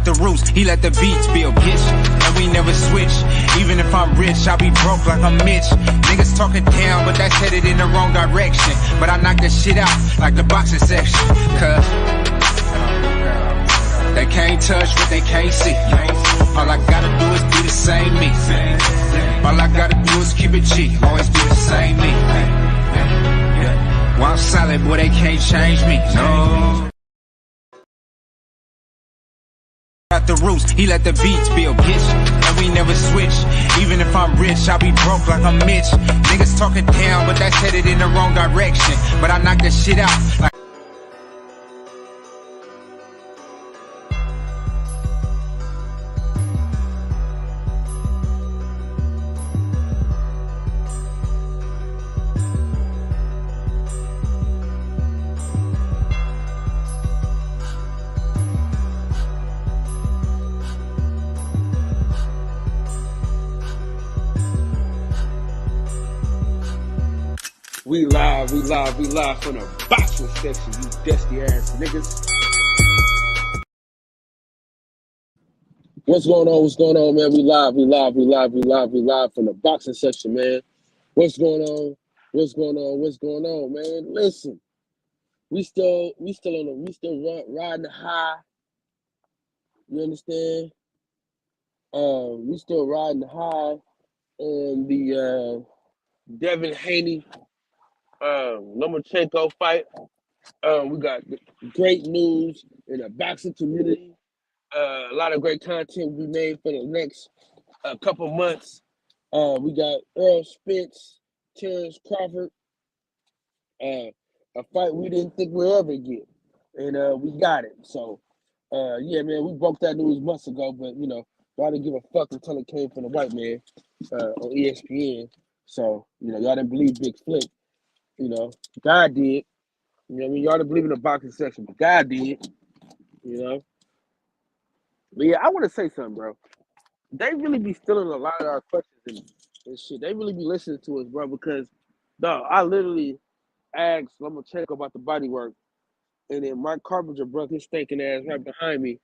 the roots, he let the beats build, bitch. And we never switch. Even if I'm rich, I'll be broke like I'm Mitch. Niggas talking down, but that's headed in the wrong direction. But I knock the shit out like the boxing section. Cause they can't touch what they can't see. All I gotta do is be the same me. All I gotta do is keep it cheap. Always be the same me. While I'm solid, boy, they can't change me. No. At the roots, he let the beats build, bitch. And we never switch. Even if I'm rich, I'll be broke like I'm Mitch. Niggas talking down, but that's headed in the wrong direction. But I knock the shit out like We live from the boxing section, you dusty ass niggas. What's going on, man? We live from the boxing section, man. What's going on, man? Listen, we still riding high. You understand? We still riding high on the Devin Haney Lomachenko fight. We got great news in the boxing community. A lot of great content we made for the next couple months. We got Errol Spence, Terrence Crawford, a fight we didn't think we'd ever get, and we got it. So, yeah, man, we broke that news months ago, but you know, y'all didn't give a fuck until it came from the white man on ESPN. So, you know, y'all didn't believe Big Flick. You know, God did. You know what I mean? Y'all didn't believe in the boxing section, but God did. You know? But yeah, I want to say something, bro. They really be stealing a lot of our questions and shit. They really be listening to us, bro, because, dog, I literally asked Lomachenko about the body work, and then Mark Carpenter broke his stinking ass right behind me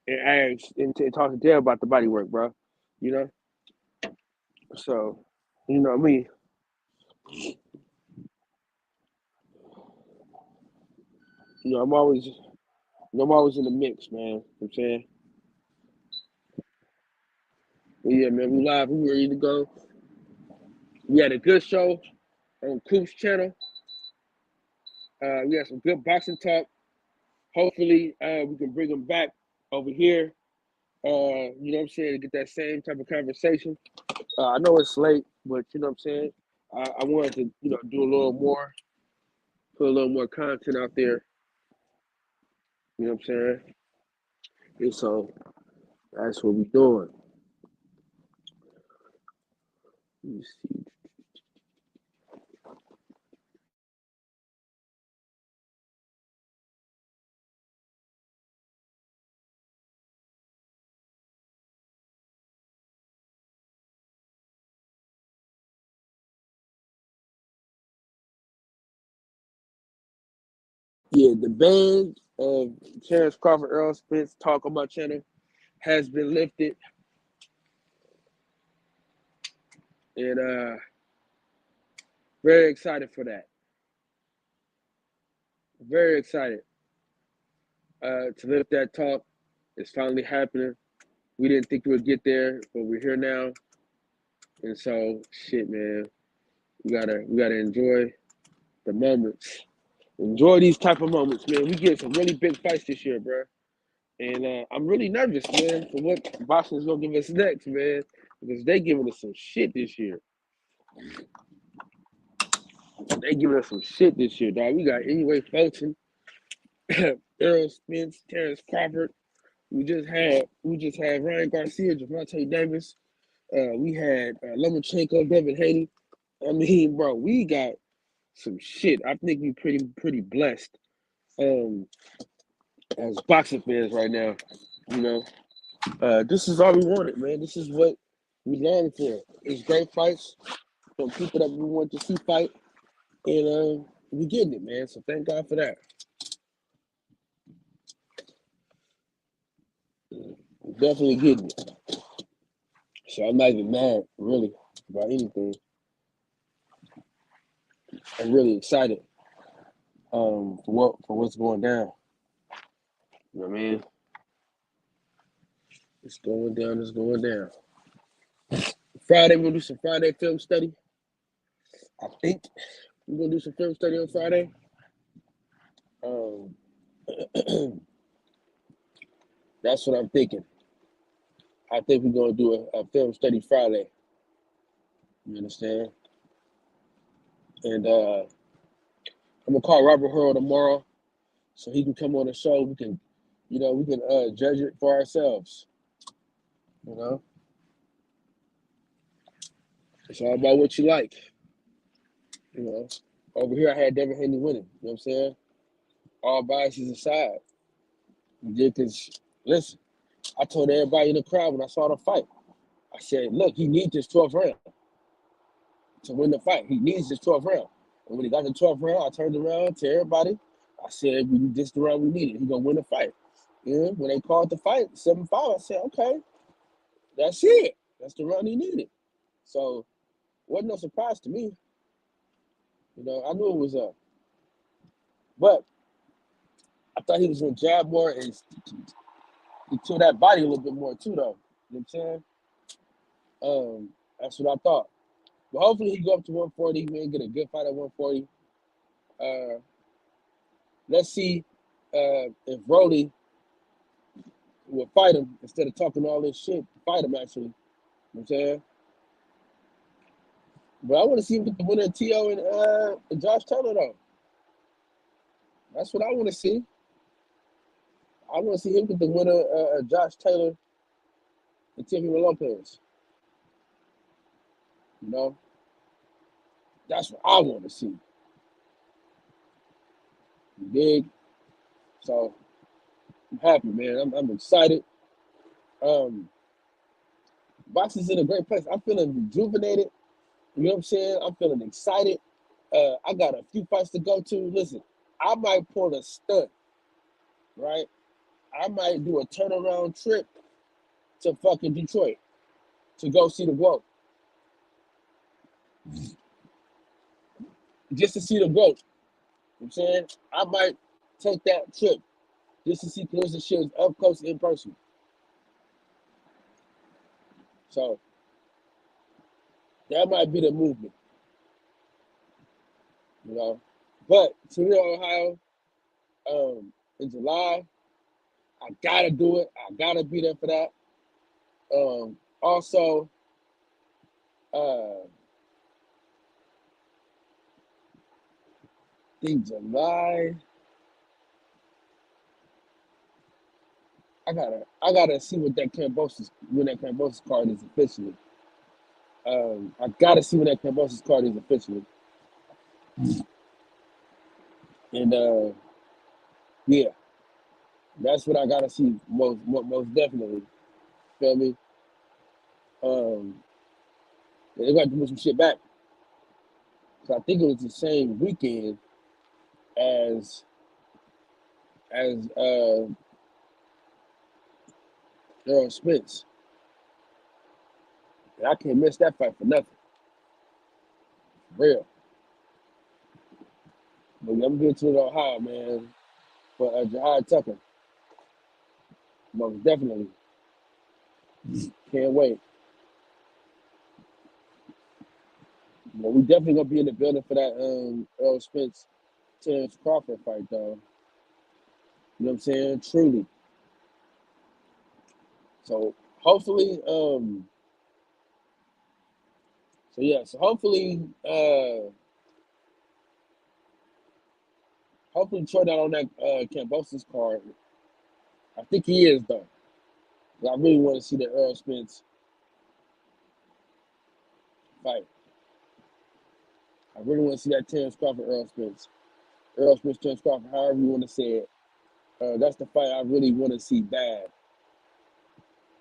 and asked and talked to Dale about the body work, bro. You know? So, you know what I mean? You know, I'm always in the mix, man. You know what I'm saying? But yeah, man, we live. We ready to go. We had a good show on Coop's channel. We had some good boxing talk. Hopefully, we can bring them back over here. You know what I'm saying? To get that same type of conversation. I know it's late, but you know what I'm saying? I wanted to, you know, do a little more, put a little more content out there. You know what I'm saying? And so that's what we're doing. Let me see. Yeah, the ban of Terrence Crawford, Errol Spence talk on my channel has been lifted. And very excited for that. Very excited to lift that talk. It's finally happening. We didn't think we would get there, but we're here now. And so, shit, man, we gotta enjoy the moments. Enjoy these type of moments, man. We get some really big fights this year, bro. And I'm really nervous, man, for what Boston's gonna give us next, man, because they giving us some shit this year. They giving us some shit this year, dog. We got Anyway Fulton, Errol Spence, Terrence Crawford. We just had Ryan Garcia, Javante Davis. We had Lomachenko, Devin Haney. I mean, bro, we got some shit. I think we pretty blessed as boxing fans right now. You know, this is all we wanted, man. This is what we longed for. It's great fights from people that we want to see fight, and we getting it, man. So thank God for that. definitely getting it. So I'm not even mad, really, about anything. I'm really excited for what's going down. You know what I mean? It's going down. It's going down. Friday, we're gonna do some Friday film study. I think we're gonna do some film study on Friday. Um, that's what I'm thinking. I think we're gonna do a film study Friday. You understand? And I'm gonna call Robert Hurl tomorrow so he can come on the show. We can, judge it for ourselves. You know, it's all about what you like. You know, over here I had Devin Haney winning. You know what I'm saying? All biases aside. Because listen, I told everybody in the crowd when I saw the fight, I said, look, he needs this 12th round to win the fight. He needs this 12th round. And when he got the 12th round, I turned around to everybody. I said, this is the round we needed. He's going to win the fight. When they called the fight, 7-5, I said, okay, that's it. That's the round he needed. So, wasn't no surprise to me. I knew it was up. But I thought he was going to jab more and kill that body a little bit more, too, though. You know what I'm saying? That's what I thought. But hopefully he go up to 140, man, get a good fight at 140. Let's see if Rolly will fight him instead of talking all this shit. Fight him, actually. You know what I'm saying? But I want to see him get the winner of T.O. and Josh Taylor, though. That's what I want to see. I want to see him get the winner of Josh Taylor and Teofimo Lopez. You know? That's what I want to see. You dig? So, I'm happy, man. I'm excited. Boxing's in a great place. I'm feeling rejuvenated. You know what I'm saying? I'm feeling excited. I got a few fights to go to. Listen, I might pull a stunt, right? I might do a turnaround trip to fucking Detroit to go see the GOAT. Just to see the GOAT. You know what I'm saying? I might take that trip just to see Claressa Shields up close in person. So, that might be the movement. You know? But, Toledo, Ohio, in July, I gotta do it. I gotta be there for that. Also, I think July. I gotta see what that Kambosos card is officially. I gotta see when that Kambosos card is officially. And yeah, that's what I gotta see most definitely. Feel me? They got to move some shit back. So I think it was the same weekend as Errol Spence. And I can't miss that fight for nothing. For real. But I'm going to Ohio, man, for Jihad Tucker. Most definitely. Can't wait. But we definitely gonna be in the building for that Errol Spence Terrence Crawford fight, though. You know what I'm saying? Truly. So hopefully, so hopefully, Troy not on that Kambosos card. I think he is though. I really want to see the Errol Spence fight. I really want to see that Terrence Crawford Errol Spence. Errol Spence, Terrence Crawford, however you want to say it. That's the fight I really want to see bad.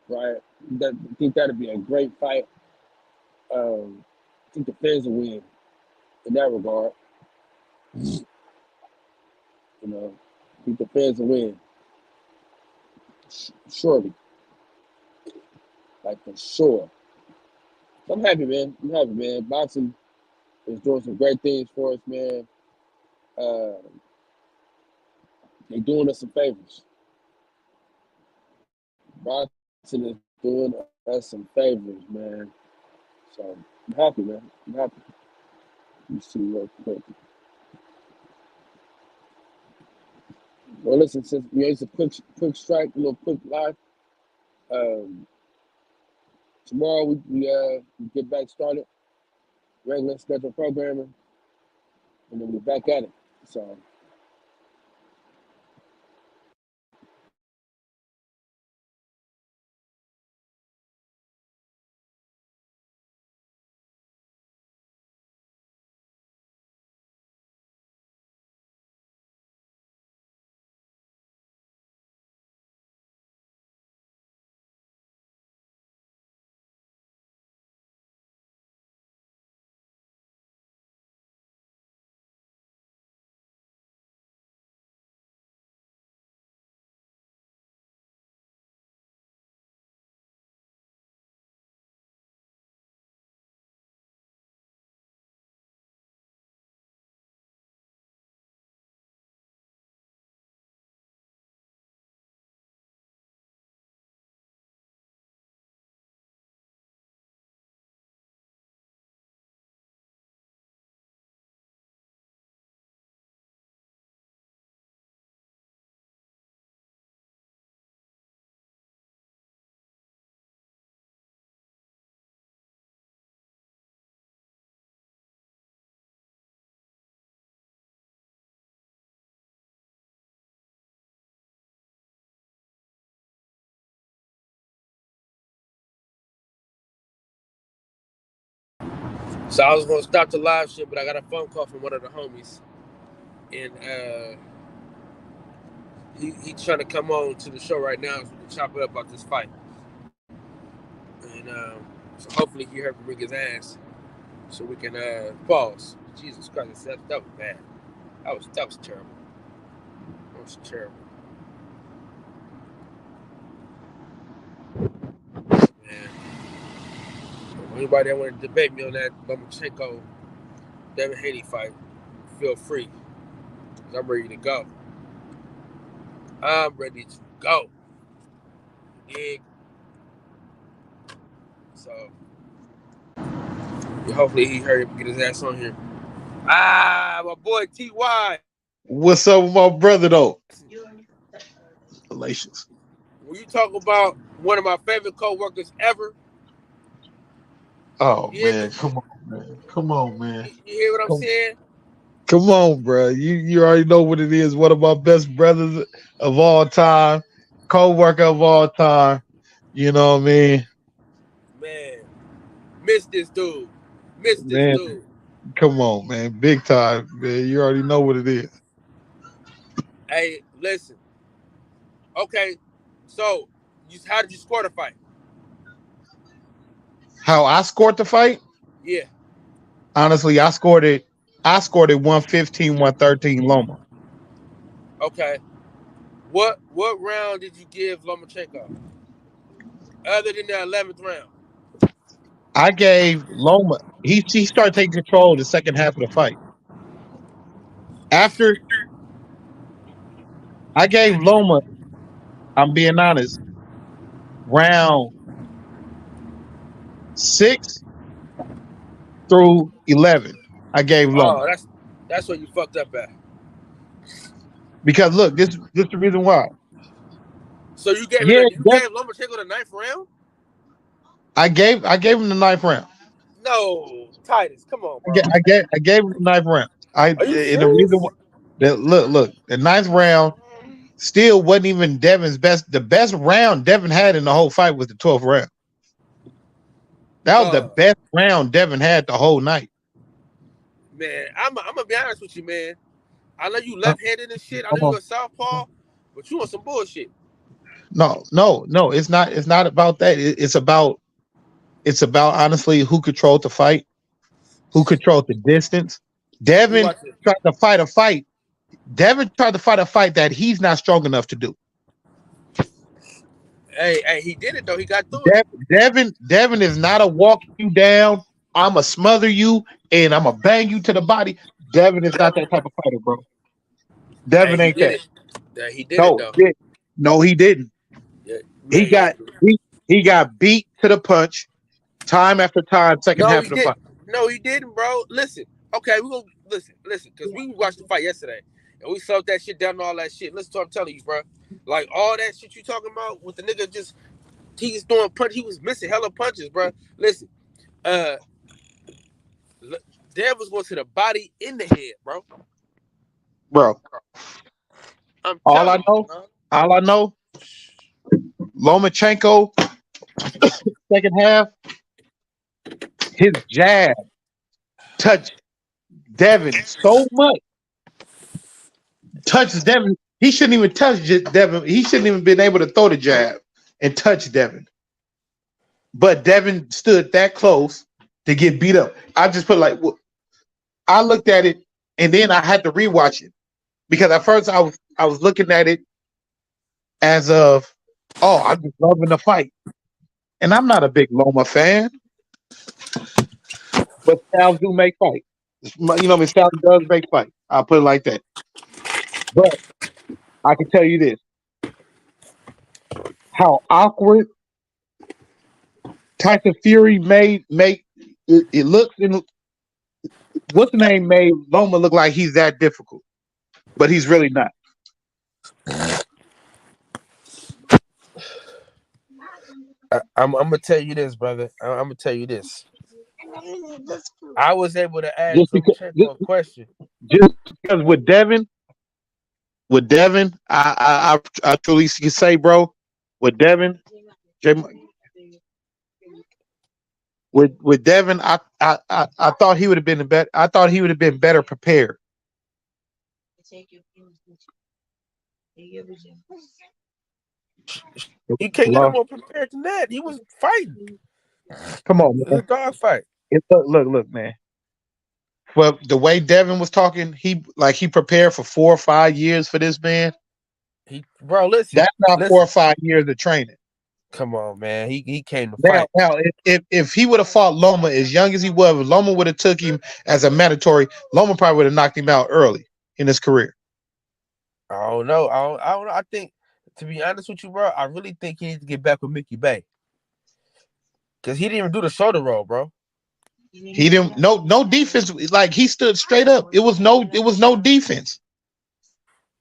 Right? I think that'd be a great fight. I think the fans will win in that regard. You know, I think the fans will win. Surely. like for sure. So I'm happy, man. I'm happy, man. Boxing is doing some great things for us, man. Uh, they doing us some favors. Boxing is doing us some favors, man. So I'm happy, man. I'm happy. Let me see real quick. Well, listen, since it's a quick strike, a little quick live. Um, tomorrow we get back started, regular schedule programming, and then we're back at it. So I was gonna stop the live shit, but I got a phone call from one of the homies, and he trying to come on to the show right now so we can chop it up about this fight. And so hopefully he heard from Rick his ass, so we can pause. Jesus Christ, that was bad. That was terrible. That was terrible. Man. Anybody that want to debate me on that Lomachenko Devin Haney fight, feel free. Cause I'm ready to go. I'm ready to go. Dig. So yeah, hopefully he hurry up and get his ass on here. My boy T.Y. What's up with my brother though? Relations. When you talk about one of my favorite co-workers ever. Oh man, come on, man. Come on, man. You hear what I'm saying? Come on, bro. You already know what it is. One of my best brothers of all time, co-worker of all time. You know what I mean? Man, miss this dude. Miss this Man, dude. come on, man. Big time, man. You already know what it is. Hey, listen. Okay, so how did you score the fight? How I scored the fight? Yeah. Honestly, I scored it 115, 113 Loma. Okay. What round did you give Lomachenko? Other than the 11th round. I gave Loma. He started taking control of the second half of the fight. After I gave Loma, I'm being honest, round 6 through 11, I gave Loma. Oh, that's what you fucked up at. Because look, this is the reason why. So you gave Yeah, gave Lomachenko the 9th round? I gave him the 9th round. No, Titus, come on, bro. I gave him the 9th round. Are you serious? The reason why, look, the 9th round still wasn't even Devin's best. The best round Devin had in the whole fight was the 12th round. That was the best round Devin had the whole night. Man, I'm gonna be honest with you, man. I know you left-handed and shit. I know you a southpaw, but you on some bullshit. No. It's not. It's not about that. It's about honestly who controlled the fight, who controlled the distance. Devin tried to fight a fight. Devin tried to fight a fight that he's not strong enough to do. Hey, he did it though. He got through it. Devin is not a walk you down. I'ma smother you and I'ma bang you to the body. Devin is not that type of fighter, bro. Hey, Devin he ain't did that. it. Yeah, he did it No, though. he didn't. No, he didn't. Yeah, He man. got he got beat to the punch time after time, second No, half he of the fight. didn't. No, he didn't, bro. Listen. Okay, we gonna listen, because we watched the fight yesterday and we sold that shit down and all that shit. Listen to what I'm telling you, bro. Like all that shit you talking about with the nigga just he just throwing punch. He was missing hella punches, bro. Listen, uh, Dev was going to the body in the head, bro. Bro, I'm all I telling you, know, bro. all I know, Lomachenko, second half, his jab touched Devin so much. Touches Devin. He shouldn't even touch Devin. He shouldn't even been able to throw the jab and touch Devin. But Devin stood that close to get beat up. I just put like I looked at it and then I had to rewatch it because at first I was looking at it as of I'm just loving the fight. And I'm not a big Loma fan, but styles do make fight. You know what I mean? Styles does make fight. I'll put it like that. But I can tell you this: how awkward Tyson Fury made it looks in what's the name made Loma look like he's that difficult, but he's really not. I'm gonna tell you this, brother. I'm gonna tell you this. I was able to ask Just because, Lomachenko a question. just because with Devin, I truly can say, bro, with Devin, J- with Devin, I thought he would have been better. I thought he would have been better prepared. You can't get no Hello, more prepared than that. He was fighting. come on, It was man. a dog fight. Look, man. Well, the way Devin was talking, he prepared for 4 or 5 years for this man. Bro, listen, That's not four listen. or 5 years of training. Come on, man. He came to Now, fight. if he would have fought Loma as young as he was, if Loma would have took him as a mandatory, Loma probably would have knocked him out early in his career. I don't know. I don't know. I think, to be honest with you, bro, I really think he needs to get back with Mickey Bay. Because he didn't even do the shoulder roll, bro. He didn't no defense. Like he stood straight up. It was no defense.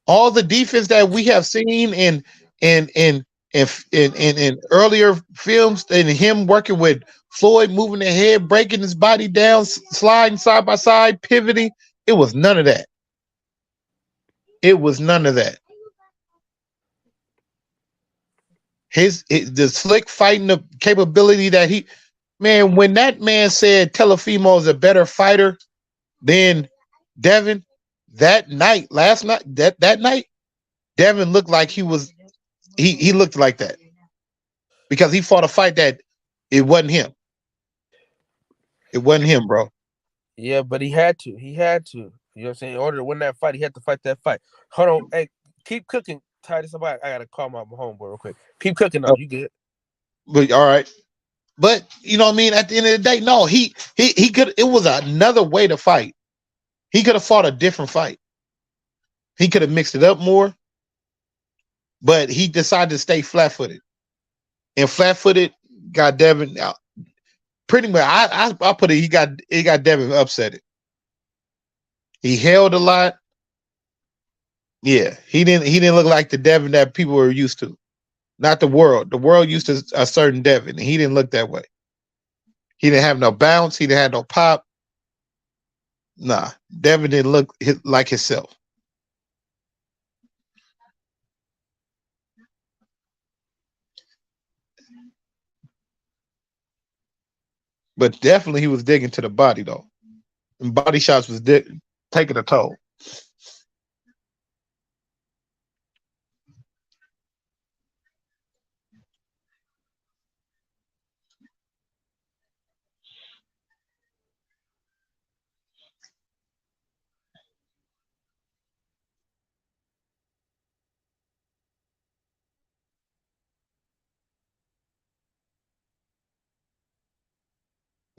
All the defense that we have seen in in in earlier films and him working with Floyd moving the head, breaking his body down, sliding side by side, pivoting. It was none of that. It was none of that. The slick fighting the capability that he man, when that man said Telefimo is a better fighter than Devin, that night, last night, that night, Devin looked like he looked like that because he fought a fight that it wasn't him. It wasn't him, bro. Yeah, but he had to. He had to. You know what I'm saying? In order to win that fight, he had to fight that fight. Hold on. Hey, keep cooking, Titus. I gotta call my homeboy real quick. Keep cooking though. You good? But all right. But you know what I mean? At the end of the day, no, he could it was another way to fight. He could have fought a different fight. He could have mixed it up more, but he decided to stay flat footed. And flat footed got Devin out. Pretty much I put it he got Devin upset. He held a lot. Yeah, he didn't look like the Devin that people were used to. Not the world. The world used to a certain Devin. And he didn't look that way. He didn't have no bounce. He didn't have no pop. Nah, Devin didn't look like himself. But definitely he was digging to the body though. And body shots was taking a toll.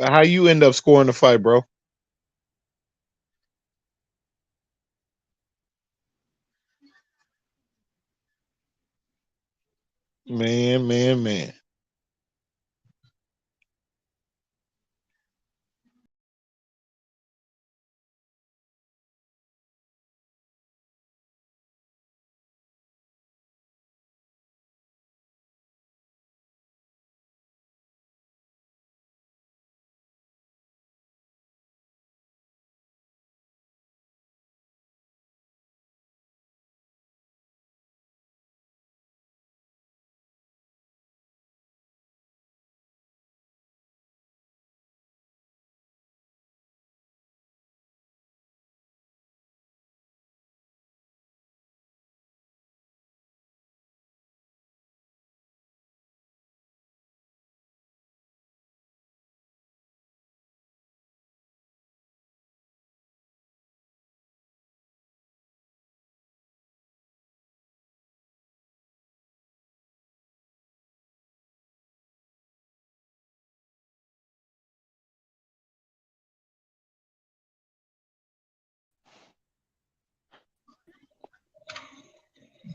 How you end up scoring the fight, bro? Man, man, man.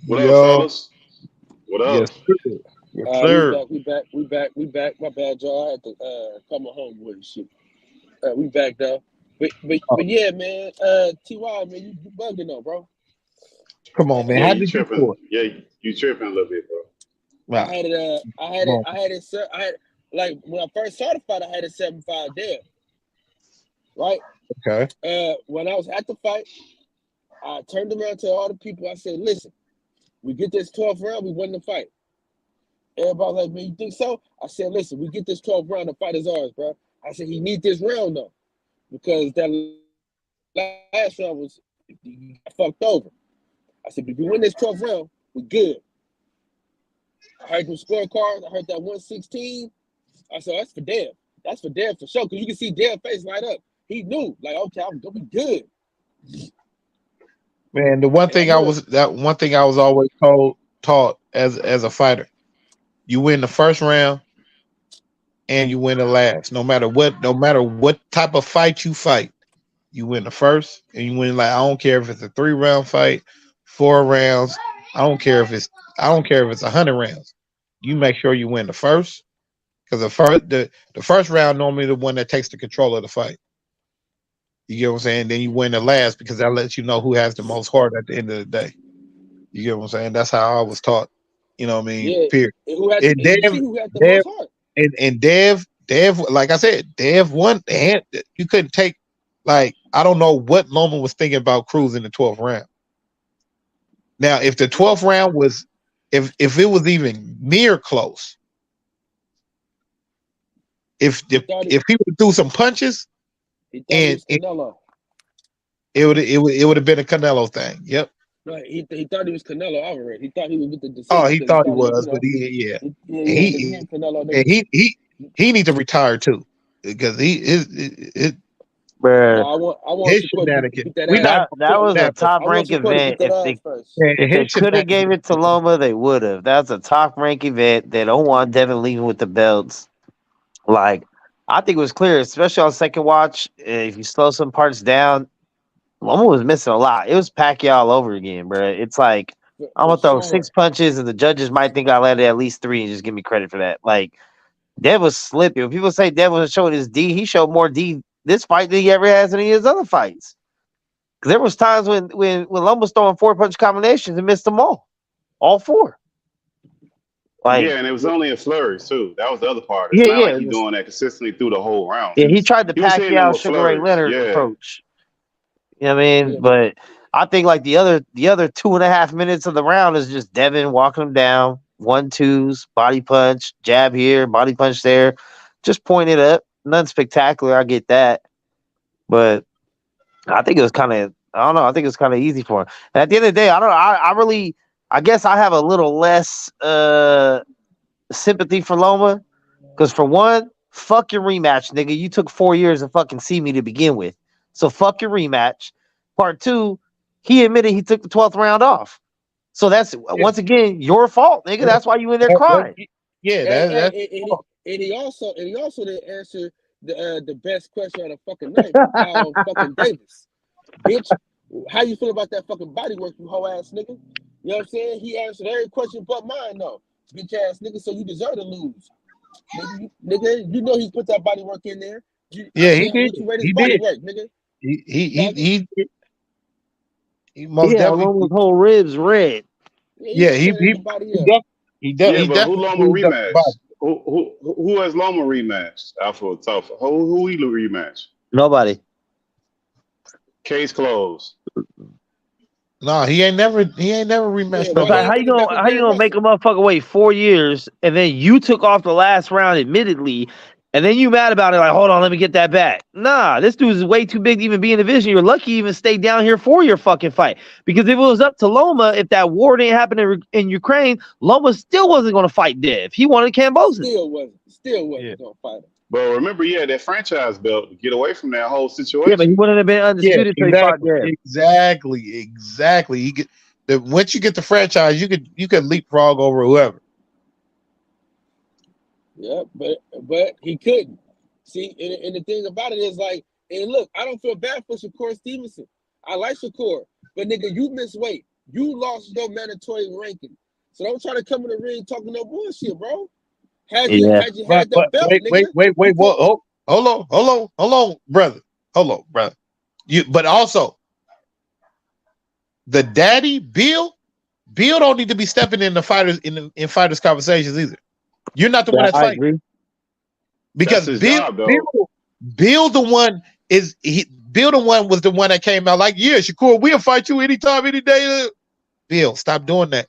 What up, Yo, fellas? What yes, up? sir. Yes, We sir. back, we back, we back, we back. My bad, y'all. I had to call my homeboy and shit. We back though. Oh, But yeah, man. Ty, man, you bugging though, bro. come I, on, man. Yeah, How you did you tripping. score? Yeah, you tripping a little bit, bro. I Wow. had it. Come on. I had it. I had like when I first saw the fight, I had it 7-5 there, right? Okay. When I was at the fight, I turned around to all the people. I said, "Listen, we get this 12th round, we win the fight." Everybody was like, "Man, you think so?" I said, "Listen, we get this 12th round, the fight is ours, bro." I said, "He need this round though, because that last round was he got fucked over." I said, "If we win this 12th round, we good." I heard them scorecards. I heard that 116. I said, "That's for Dev. That's for Dev for sure." Because you can see Dev's face light up. He knew, like, okay, I'm gonna be good, Man, and I knew it. that one thing I was always taught as a fighter. You win the first round and you win the last. No matter what type of fight you fight, you win the first and you win like I don't care if it's a 3 round fight, 4 rounds. I don't care if it's I don't care if it's 100 rounds. You make sure you win the first because the first round normally the one that takes the control of the fight. You get what I'm saying? Then you win the last because that lets you know who has the most heart at the end of the day. You get what I'm saying? That's how I was taught. You know what I mean? Yeah, Period. and who had, And and you see who had the Dev, most heart. and Dev, like I said, Dev won. And you couldn't take like I don't know what Loma was thinking about Cruz in the 12th round. Now, if the 12th round was, if it was even near close, He thought if he would threw some punches he and was Canelo. it would have been a Canelo thing. Yep. No, he thought he was Canelo Alvarez. He thought he would get the Oh, decision he because he thought he thought he, was, but yeah, and because he and Canelo and niggas. he need to retire too because No, Bruh, I want his Shakur to shenanigans. beat that We ass. not that was a that, but I top want rank Shakur to event. beat that ass first. If they his could have gave shenanigans. it to Loma, they would have. That's a top rank event. They don't want Devin leaving with the belts. Like I think it was clear, especially on second watch. If you slow some parts down, Loma was missing a lot. It was Pacquiao all over again, bro. It's like I'm For gonna throw sure. 6 punches, and the judges might think I landed at least 3, and just give me credit for that. Like Dev was slipping. When people say Dev was showing his D, he showed more D this fight than he ever has in any of his other fights. Because there was times when Lum was throwing 4 punch combinations and missed them all 4. Like Yeah, and it was only in flurries too. That was the other part. It's yeah, not yeah, like he's doing that consistently through the whole rounds. yeah. He tried the He was hitting them Pacquiao with Sugar Ray flurries. Leonard Yeah, approach. You know what I mean? Yeah, But I think like the other 2.5 minutes of the round is just Devin walking him down, 1-2s, body punch, jab here, body punch there, just point it up. Nothing spectacular. I get that, but I think it was kind of I don't know. I think it was kind of easy for him. And at the end of the day, I don't. I really. I guess I have a little less sympathy for Loma because for one, fuck your rematch, nigga. You took 4 years to fucking see me to begin with, so fuck your rematch. Part two, he admitted he took the 12th round off, so that's Yeah, once again your fault, nigga. That's why you in there that- crying. yeah, and, that's and he also didn't answer the best question of the fucking night, fucking Davis. Bitch, how you feel about that fucking body work, you hoe ass nigga? You know what I'm saying? He answered every question but mine, though. Bitch ass nigga, so you deserve to lose. Nigga, you know he put that body work in there. Yeah, he did. What you rate his He body did. work, nigga? He most Yeah, definitely. Loma's whole ribs red. Yeah, he Yeah, but who Loma moved up the rematched? body. Who has Loma rematched? Alpha Tough. Who he rematched? Nobody. Case closed. No, he ain't never rematched Yeah, So why nobody. he how you ain't coming back gonna again, make a motherfucker wait 4 years and then you took off the last round, admittedly, and then you mad about it? Like, hold on, let me get that back. Nah, this dude is way too big to even be in the division. You're lucky he even stayed down here for your fucking fight. Because if it was up to Loma, if that war didn't happen in Ukraine, Loma still wasn't gonna fight Dev. He wanted Kambosos. Still wasn't gonna fight him. But remember, he had that franchise belt to get away from that whole situation. Yeah, but he wouldn't have been undisputed until he fought Dev. Exactly. You get once you get the franchise, you could leapfrog over whoever. Yeah, but he couldn't. See, and the thing about it is like, and look, I don't feel bad for Shakur Stevenson. I like Shakur, but nigga, you missed weight. You lost your mandatory ranking. So don't try to come in the ring talking no bullshit, bro. Had you had the belt, nigga. Wait, whoa, hold on, brother. Hold on, brother. But also the daddy Bill don't need to be stepping in the fighters in fighters conversations either. You're not the one that's fighting. Agree. Because That's his Bill, job, though. Bill the one was the one that came out like, yeah, Shakur, we'll fight you anytime, any day. Bill, stop doing that.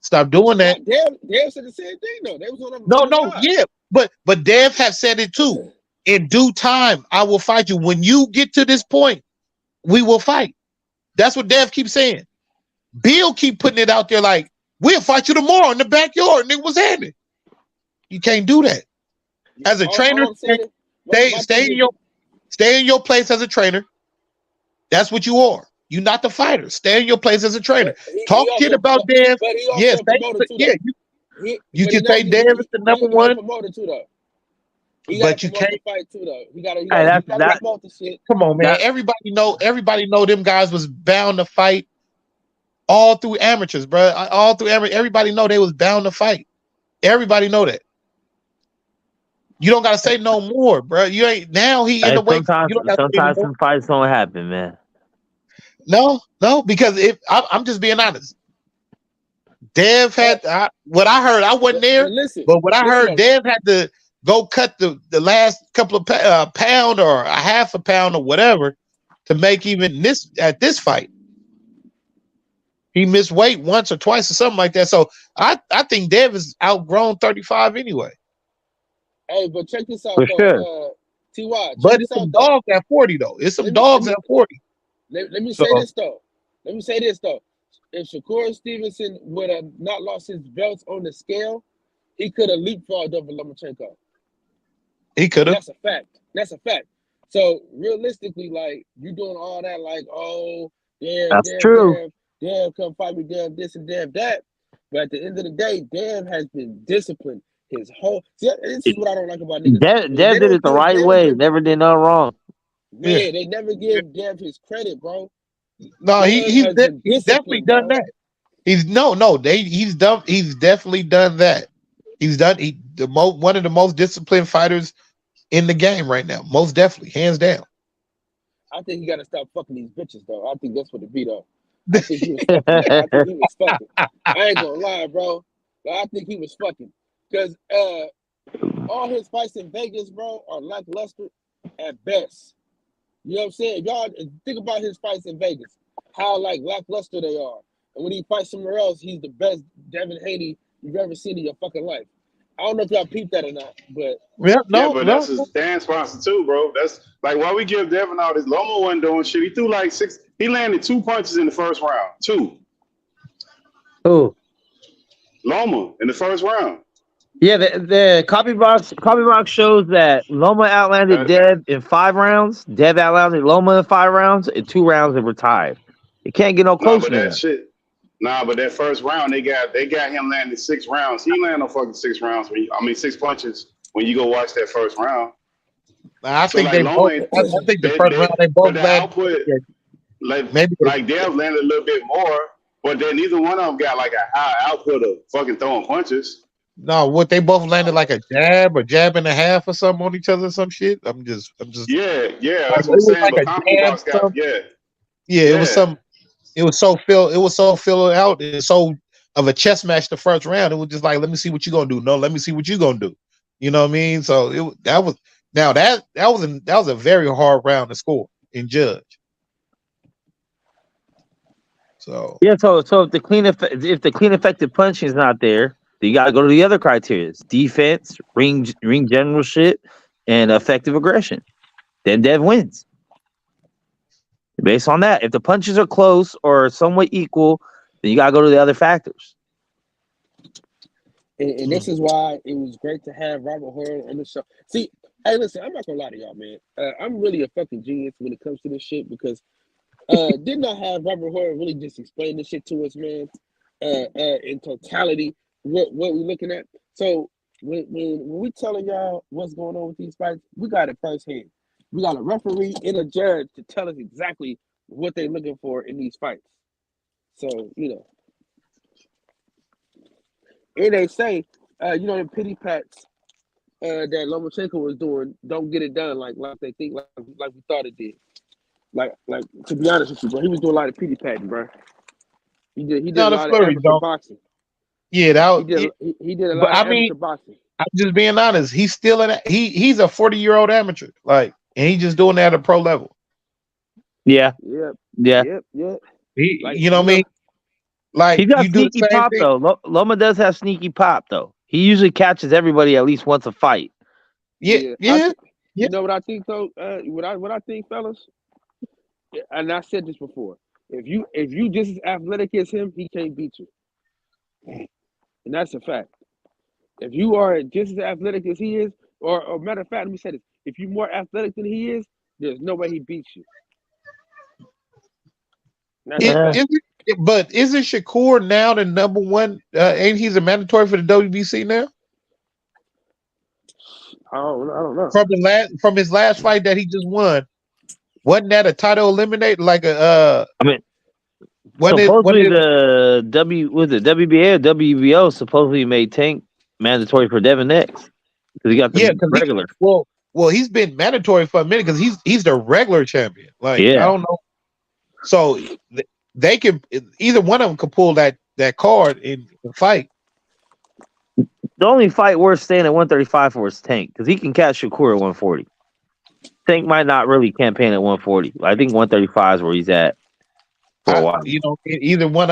Stop doing that. Dev said the same thing though. They was on No, yeah, but Dev have said it too. In due time, I will fight you. When you get to this point, we will fight. That's what Dev keeps saying. Bill keep putting it out there like, we'll fight you tomorrow in the backyard. Nigga was happening. You can't do that. As a trainer, stay in your place as a trainer. That's what you are. You're not the fighter. Stay in your place as a trainer. Talk shit about Dev. Yes, you can say Dev is the number one. Too, though. But you can't fight too though. You gotta promote the shit. Come on, man. Everybody know them guys was bound to fight all through amateurs, bro. All through everybody know they was bound to fight. Everybody know that. You don't gotta say no more, bro. You ain't now. He in the way. Sometimes some fights don't happen, man. No, because I'm just being honest. Dev had what I heard. I wasn't there, but what I heard, Dev had to go cut the last couple of pound or a half a pound or whatever to make even this fight. He missed weight once or twice or something like that. So I think Dev is outgrown 35 anyway. Hey, but check this out, for though. T.Y. But it's some dogs at 40 though. It's some dogs at 40. Let me say this though. If Shakur Stevenson would have not lost his belts on the scale, he could have leapfrogged over Lomachenko. He could have. That's a fact. So realistically, like you doing all that, like, oh, yeah, that's true. Damn, come fight me, damn this and damn that. But at the end of the day, damn has been disciplined his whole. See, this is what I don't like about niggas. Dev did it the right way. Never did nothing wrong. Man, they never give Dev his credit, bro. No, he's definitely done that. He's definitely done that. He's done one of the most disciplined fighters in the game right now. Most definitely, hands down. I think he got to stop fucking these bitches, though. I think that's what it be, though. I think he was fucking. I ain't gonna lie, bro. But I think he was fucking. Because all his fights in Vegas, bro, are lackluster at best. You know what I'm saying? Y'all think about his fights in Vegas, how like lackluster they are. And when he fights somewhere else, he's the best Devin Haney you've ever seen in your fucking life. I don't know if y'all peeped that or not, but that's his dance sponsor too, bro. That's like why we give Devin all this. Loma wasn't doing shit. He threw like 6. He landed 2 punches in the first round. 2. Who? Loma in the first round. Yeah, the copy box shows that Loma outlanded Dev in 5 rounds. Dev outlanded Loma in 5 rounds. In 2 rounds, and retired. It can't get no closer than that. But that first round, they got him landing 6 rounds. He landed no fucking 6 rounds. 6 punches when you go watch that first round. I So think like they Loma, both. I think the first round they but both the landed. output Yeah, like maybe. Dev landed a little bit more, but then neither one of them got like a high output of fucking throwing punches. No, what they both landed like a jab or jab and a half or something on each other, some shit. I'm just Yeah, like that's it what I'm was saying. like But a jab. CompuBox got Yeah, it was yeah. some. It was so filled out. It was so of a chess match the first round. It was just like, let me see what you gonna do. No, let me see what you gonna do. You know what I mean? So that was now that was a very hard round to score and judge. So Yeah, so if the clean effective punching is not there, then you got to go to the other criteria: defense, ring generalship, and effective aggression. Then Dev wins. Based on that, if the punches are close or somewhat equal, then you got to go to the other factors. And this is why it was great to have Robert Horry on the show. See, hey, listen, I'm not gonna lie to y'all, man. I'm really a fucking genius when it comes to this shit because didn't I have Robert Horry really just explain this shit to us, man? In totality, what we're looking at. So when we telling y'all what's going on with these fights, we got it firsthand. We got a referee and a judge to tell us exactly what they're looking for in these fights. So and they say, the pity pats that Lomachenko was doing don't get it done like they think like we thought it did. Like to be honest with you, bro, he was doing a lot of pity patting, bro. He did a no, the lot of flurries amateur don't. boxing. Yeah, He did a but lot of I mean, amateur boxing. I'm just being honest. He's still he's a 40-year-old amateur, like, and he's just doing that at a pro level. Yeah. Yep. Yeah. Yep. You know what I mean? Like He got you do the sneaky same pop thing. though. Loma does have sneaky pop though. He usually catches everybody at least once a fight. Yeah. You know what I think though? What I think, fellas, and I said this before. If you just as athletic as him, he can't beat you, and that's a fact. If you are just as athletic as he is, or matter of fact, let me say this: if you're more athletic than he is, there's no way he beats you. That's a fact. But isn't Shakur now the number one? Ain't he's a mandatory for the WBC now? I don't know. From his last fight that he just won, wasn't that a title eliminator? Like a I mean, supposedly the WBA or WBO supposedly made Tank mandatory for Devin X because he got the regular. Well, he's been mandatory for a minute because he's the regular champion. Like, yeah. I don't know. So they can either one of them could pull that card in the fight. The only fight worth staying at 135 for is Tank because he can catch Shakur at 140. Tank might not really campaign at 140. I think 135 is where he's at for a while. Either one.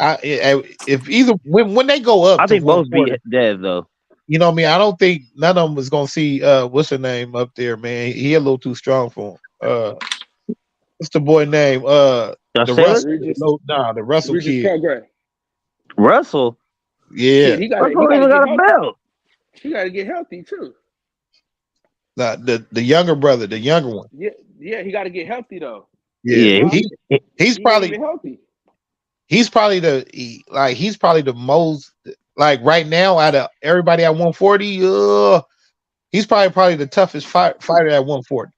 If either when they go up, I think both beat Dev though. You know what I mean? I don't think none of them is gonna see what's her name up there, man. He a little too strong for him. What's the boy name? The Russell Regis kid. Progress. Russell? Yeah. He got a belt. He gotta get healthy too. The younger brother, the younger one. Yeah, he gotta get healthy though. Yeah, he's probably healthy. He's probably the most, like, right now out of everybody at 140. He's probably the toughest fighter at 140.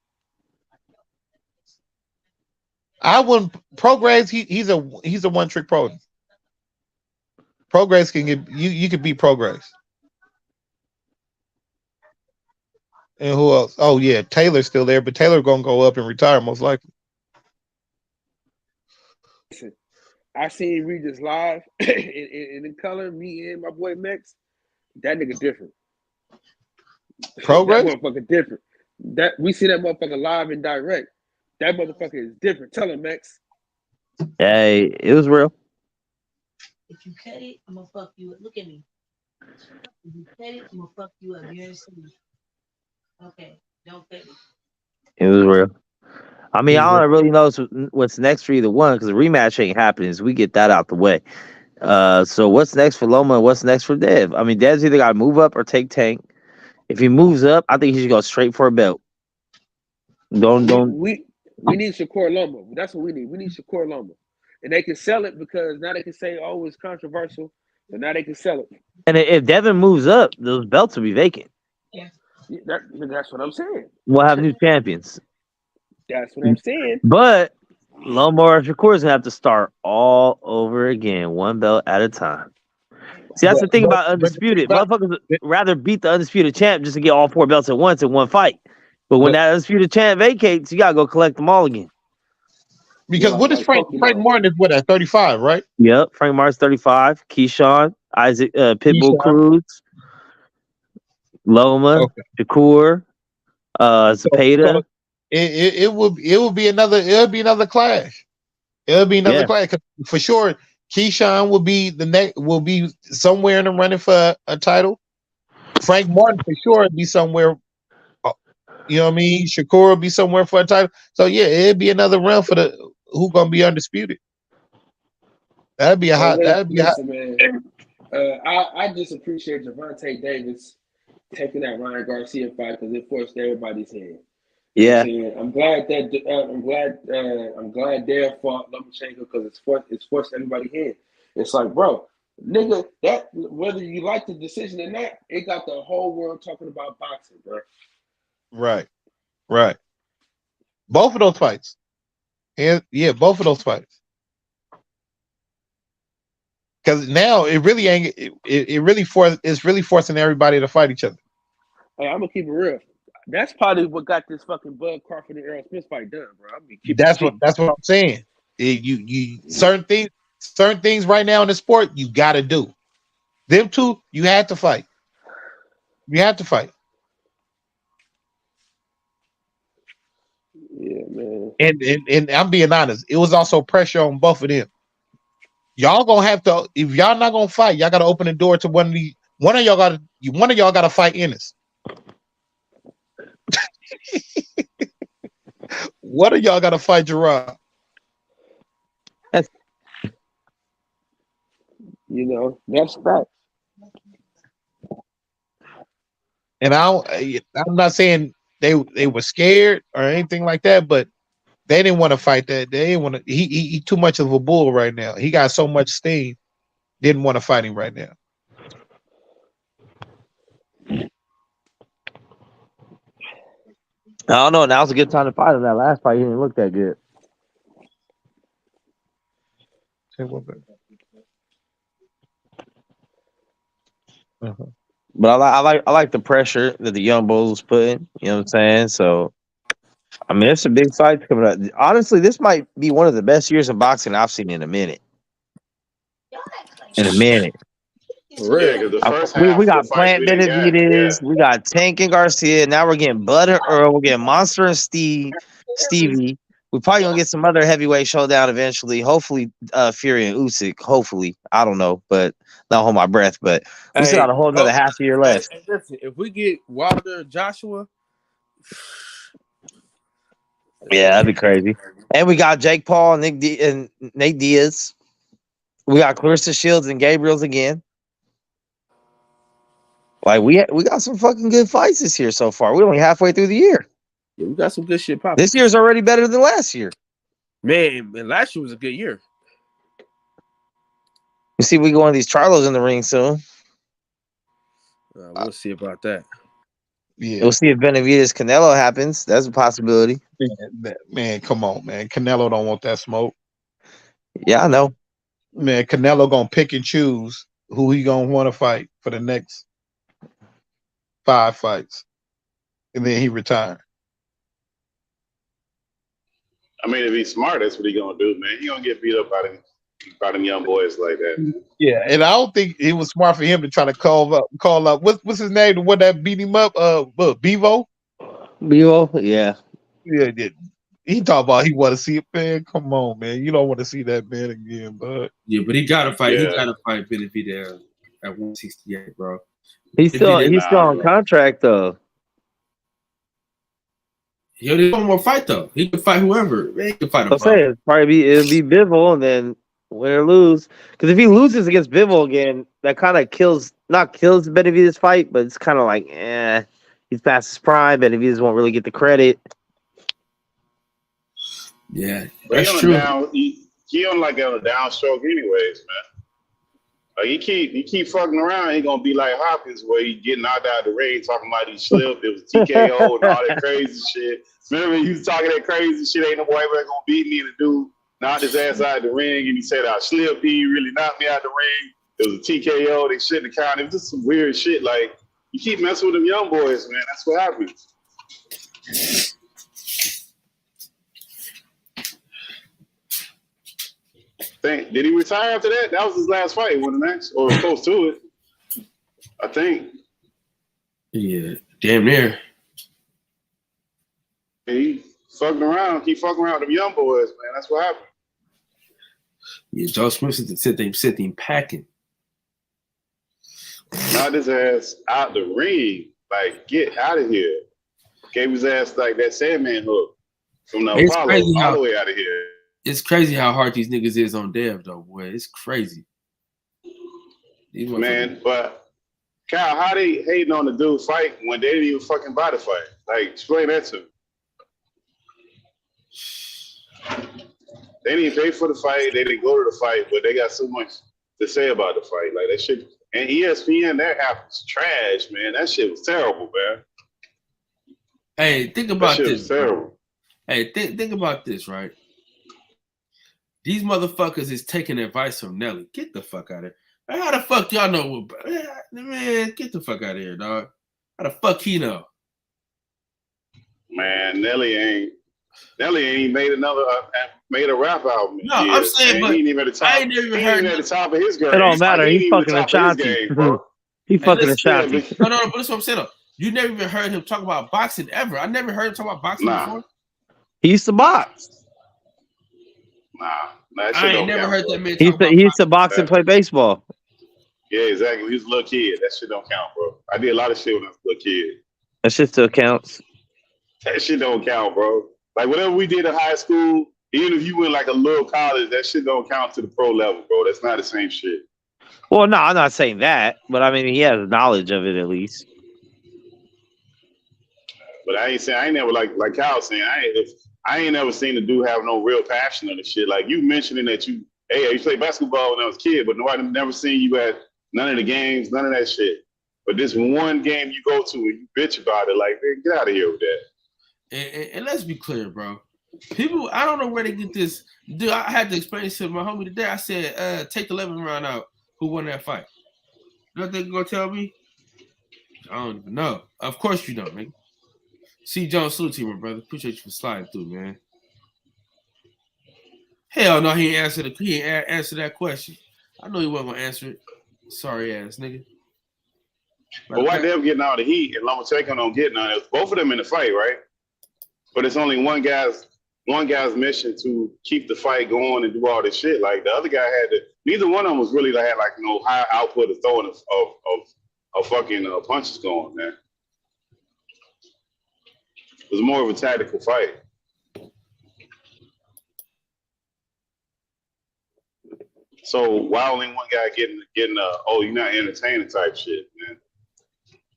I wouldn't Progress. He's a one trick pony. Progress can get you could beat Progress. And who else? Oh yeah, Taylor's still there, but Taylor gonna go up and retire most likely. Listen, I seen Regis live in color. Me and my boy Mex. That nigga different. Progress? That motherfucker different. That we see that motherfucker live and direct. That motherfucker is different. Tell him, Max. Hey, it was real. If you cut it, I'm gonna fuck you up. Look at me. If you cut it, I'm gonna fuck you up. You understand? Okay, don't cut it. It was real. I mean, I don't really know what's next for either one because the rematch ain't happening. So we get that out the way. So what's next for Loma and what's next for Dev? I mean, Dev's either got to move up or take Tank. If he moves up, I think he should go straight for a belt. We need Shakur Loma. That's what we need. We need Shakur Loma. And they can sell it because now they can say, oh, it's controversial. So now they can sell it. And if Devin moves up, those belts will be vacant. Yeah. That's what I'm saying. We'll have new champions. That's what I'm saying. But Lomar Shakur is gonna have to start all over again, one belt at a time. See, that's the thing about undisputed. Motherfuckers would rather beat the undisputed champ just to get all 4 belts at once in one fight. But when that undisputed champ vacates, you gotta go collect them all again. Because what is Frank Martin is what at 35, right? Yep, Frank Martin's 35. Keyshawn, Isaac, Pitbull Keyshawn. Cruz, Loma, Shakur, Zepeda. So it will be another clash. It'll be another clash 'cause for sure. Keyshawn will be somewhere in the running for a title. Frank Martin for sure will be somewhere. You know what I mean? Shakur will be somewhere for a title. So yeah, it'll be another run for the who gonna be undisputed. That'd be a hot. Man. I just appreciate Gervonta Davis taking that Ryan Garcia fight because it forced everybody's hand. Yeah, I'm glad Dale fought Lomachenko because it's forced everybody's hand. It's like, bro, nigga, that whether you like the decision or not, it got the whole world talking about boxing, bro. Right. Both of those fights. Yeah, both of those fights. Because now it really ain't. It's really forcing everybody to fight each other. Hey, I'm gonna keep it real. That's probably what got this fucking Bud Crawford and Errol Smith fight done, bro. That's what I'm saying. You certain things right now in the sport you got to do. Them two, you had to fight. Yeah, man. And I'm being honest, it was also pressure on both of them. Y'all gonna have to, if y'all not gonna fight, y'all gotta open the door to one of y'all gotta fight Ennis. One of y'all gotta fight Gerard. That's facts. And I'm not saying they were scared or anything like that, but they didn't want to fight that. They didn't want to. He too much of a bull right now. He got so much steam. Didn't want to fight him right now. I don't know. Now's a good time to fight him. That last fight, he didn't look that good. But I like the pressure that the young bulls was putting. You know what I'm saying? So, I mean, it's a big fight coming up. Honestly, this might be one of the best years of boxing I've seen in a minute. Yeah, the first half, we got Plant Benavidez, we got Tank and Garcia. Now we're getting Bud and Earl. We're getting Monster and Stevie. We're probably gonna get some other heavyweight showdown eventually. Hopefully, Fury and Usyk. Hopefully, I don't know, but not hold my breath. But we still got a whole another half a year left. Hey, listen, if we get Wilder, Joshua, yeah, that'd be crazy. And we got Jake Paul and Nate Diaz. We got Clarissa Shields and Gabriel's again. Like we got some fucking good fights this year so far. We're only halfway through the year. Yeah, we got some good shit popping. This year's already better than last year. Man, last year was a good year. You see, we go on these Charlos in the ring soon. We'll see about that. Yeah, we'll see if Benavidez Canelo happens. That's a possibility. Man, come on, man. Canelo don't want that smoke. Yeah, I know. Man, Canelo gonna pick and choose who he gonna want to fight for the next 5 fights, and then he retire. I mean, if he's smart, that's what he gonna do, man. He gonna get beat up by them young boys like that. Yeah, and I don't think it was smart for him to try to call up. What's his name? The one that beat him up? Bevo. Yeah. Yeah. He talked about he want to see it, man. Come on, man. You don't want to see that man again, bud. Yeah, but he gotta fight. Yeah. He gotta fight Benavidez at 168, bro. He's still on contract though. He only one more fight though. He can fight whoever. He can fight. I'll say it'll be Bivol, and then win or lose. Because if he loses against Bivol again, that kind of kills Benavidez' fight, but it's kind of like, he's past his prime. Benavidez won't really get the credit. Yeah, that's true. He on like a downstroke, anyways, man. Like he keep fucking around, he gonna be like Hopkins, where he getting knocked out of the ring, talking about he slipped, it was TKO and all that crazy shit. Remember he was talking that crazy shit, ain't no boy ever gonna beat me, and the dude knocked his ass out of the ring, and he said I slipped, he really knocked me out of the ring. It was a TKO, they shouldn't have counted. It was just some weird shit. Like you keep messing with them young boys, man. That's what happens. Did he retire after that? That was his last fight, wasn't it? Or close to it, I think. Yeah, damn near. He fucking around, keep fucking around with them young boys, man. That's what happened. Yeah, Joe Smith said they packing. Knocked his ass out the ring. Like, get out of here. Gave his ass like that Sandman hook from the It's Apollo crazy all how- the way out of here. It's crazy how hard these niggas is on Dev though, boy. It's crazy. These motherfuckers- Man, but Kyle, how they hating on the dude fight when they didn't even fucking buy the fight? Like, explain that to me. They didn't pay for the fight. They didn't go to the fight, but they got so much to say about the fight. Like that shit. And ESPN, that app was trash, man. That shit was terrible, man. Hey, think That about shit this. was terrible. Hey, think about this, right? These motherfuckers is taking advice from Nelly. Get the fuck out of here. How the fuck y'all know? Man, get the fuck out of here, dog. How the fuck he know? Man, Nelly ain't even made a rap album. No, I'm saying, but he ain't even at the top. I ain't never He ain't heard even at the top of his game. It don't matter. He He ain't even fucking at the top of his Ashanti. game, bro. He fucking listen, Ashanti. No, but that's what I'm saying. Though. You never even heard him talk about boxing ever. I never heard him talk about boxing Nah. before. He used to box. Nah, that shit I ain't don't never count, heard bro. that man He talk used to, about he used to box and play baseball. Yeah, exactly. He was a little kid. That shit don't count, bro. I did a lot of shit when I was a little kid. That shit still counts. That shit don't count, bro. Like whatever we did in high school, even if you went like a little college, that shit don't count to the pro level, bro. That's not the same shit. Well, no, I'm not saying that, but I mean he has knowledge of it at least. But I ain't never like Kyle saying, I ain't never seen the dude have no real passion on the shit. Like you mentioning that you played basketball when I was a kid, but nobody never seen you at none of the games, none of that shit. But this one game you go to and you bitch about it, like, man, get out of here with that. And let's be clear, bro. People, I don't know where they get this. Dude, I had to explain this to my homie today. I said, take the 11th round out. Who won that fight? You know what they gonna tell me? I don't even know. Of course you don't, nigga. C. Jones, salute to you, my brother. Appreciate you for sliding through, man. Hell no, he ain't answer that question. I know he wasn't gonna answer it. Sorry ass nigga. But why them getting all the heat and Lomachenko don't get none? It was both of them in the fight, right? But it's only one guy's mission to keep the fight going and do all this shit. Like the other guy neither one of them was really had like high output of throwing of fucking punches going, man. It was more of a tactical fight. So why only one guy getting you're not entertaining type shit, man?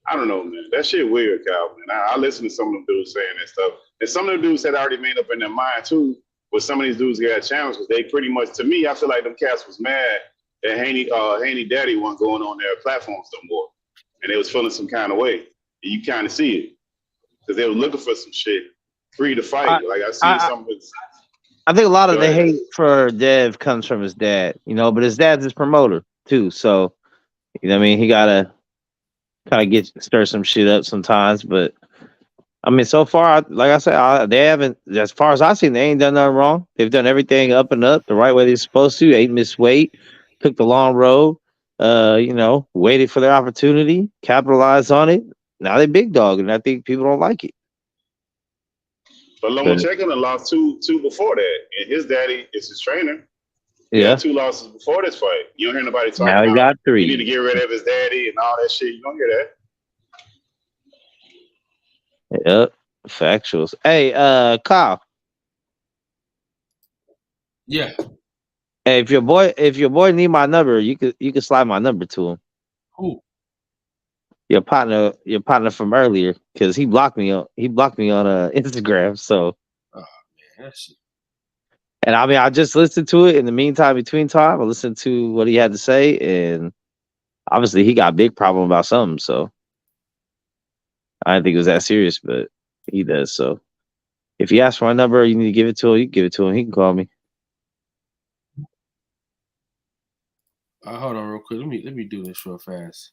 I don't know, man. That shit weird, Calvin. I listen to some of them dudes saying that stuff. And some of the dudes had already made up in their mind, too, with some of these dudes got challenged. Because they pretty much, to me, I feel like them cats was mad that Haney Daddy wasn't going on their platforms no more. And they was feeling some kind of way. And you kind of see it. Because they were looking for some shit free to fight. Some of it. I think a lot of Go the ahead. hate for Dev comes from his dad, but his dad's his promoter, too. So, what I mean? He got to kind of stir some shit up sometimes, but I mean, so far, like I said, they haven't, as far as I've seen, they ain't done nothing wrong. They've done everything up and up the right way they're supposed to. Ain't missed weight, took the long road, waited for their opportunity, capitalized on it. Now they big dog, and I think people don't like it. But Lomachenko lost two before that, and his daddy is his trainer. He Yeah, had 2 losses before this fight. You don't hear nobody talking now he about got you need 3. to get rid of his daddy and all that shit. You don't hear that. Yep, factuals. Hey, Kyle. Yeah. Hey, if your boy need my number, you could slide my number to him. Who? Your partner from earlier, because he blocked me on Instagram. So Oh man, that shit. And I mean, I just listened to it in the meantime, between time. I listened to what he had to say, and obviously he got a big problem about something. So I didn't think it was that serious, but he does. So if he asks for my number, you need to give it to him. You can give it to him. He can call me. Hold on real quick. Let me do this real fast.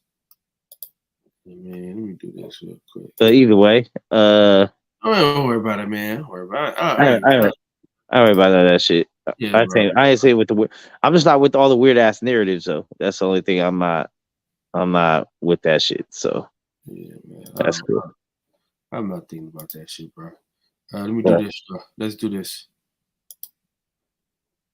Man, let me do this real quick. But either way, don't worry about it, man. Don't worry about it. I don't worry about none of that shit. Yeah, I ain't say with the weird. I'm just not with all the weird ass narratives, though. That's the only thing I'm not with that shit. So yeah, man. that's cool. I'm not thinking about that shit, bro. Let me do this. Let's do this.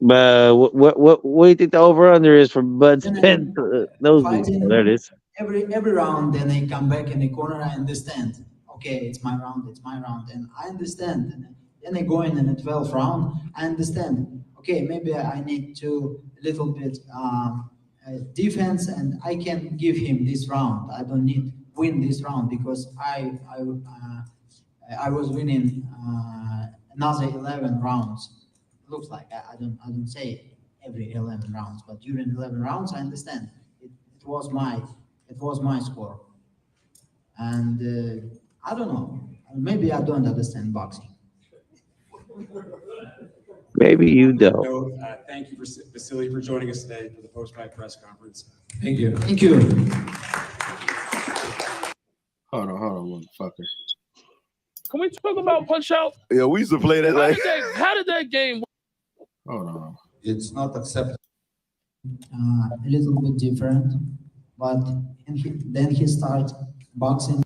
But what do you think the over under is for Bud's pen? Nosebleeds. There it is. Every round, then I come back in the corner. I understand. Okay, it's my round, and I understand. And then I go in the 12th round. I understand. Okay, maybe I need to a little bit defense, and I can give him this round. I don't need win this round because I was winning another 11 rounds. Looks like I don't say every 11 rounds, but during 11 rounds, I understand. It was my score, and I don't know. Maybe I don't understand boxing. Maybe you don't. So, thank you, Vasily, for joining us today for the post-fight press conference. Thank you. Thank you. Hold on, motherfucker. Can we talk about Punch Out? Yeah, we used to play that. How did that game work? Hold on. It's not acceptable. A little bit different, but then he starts boxing.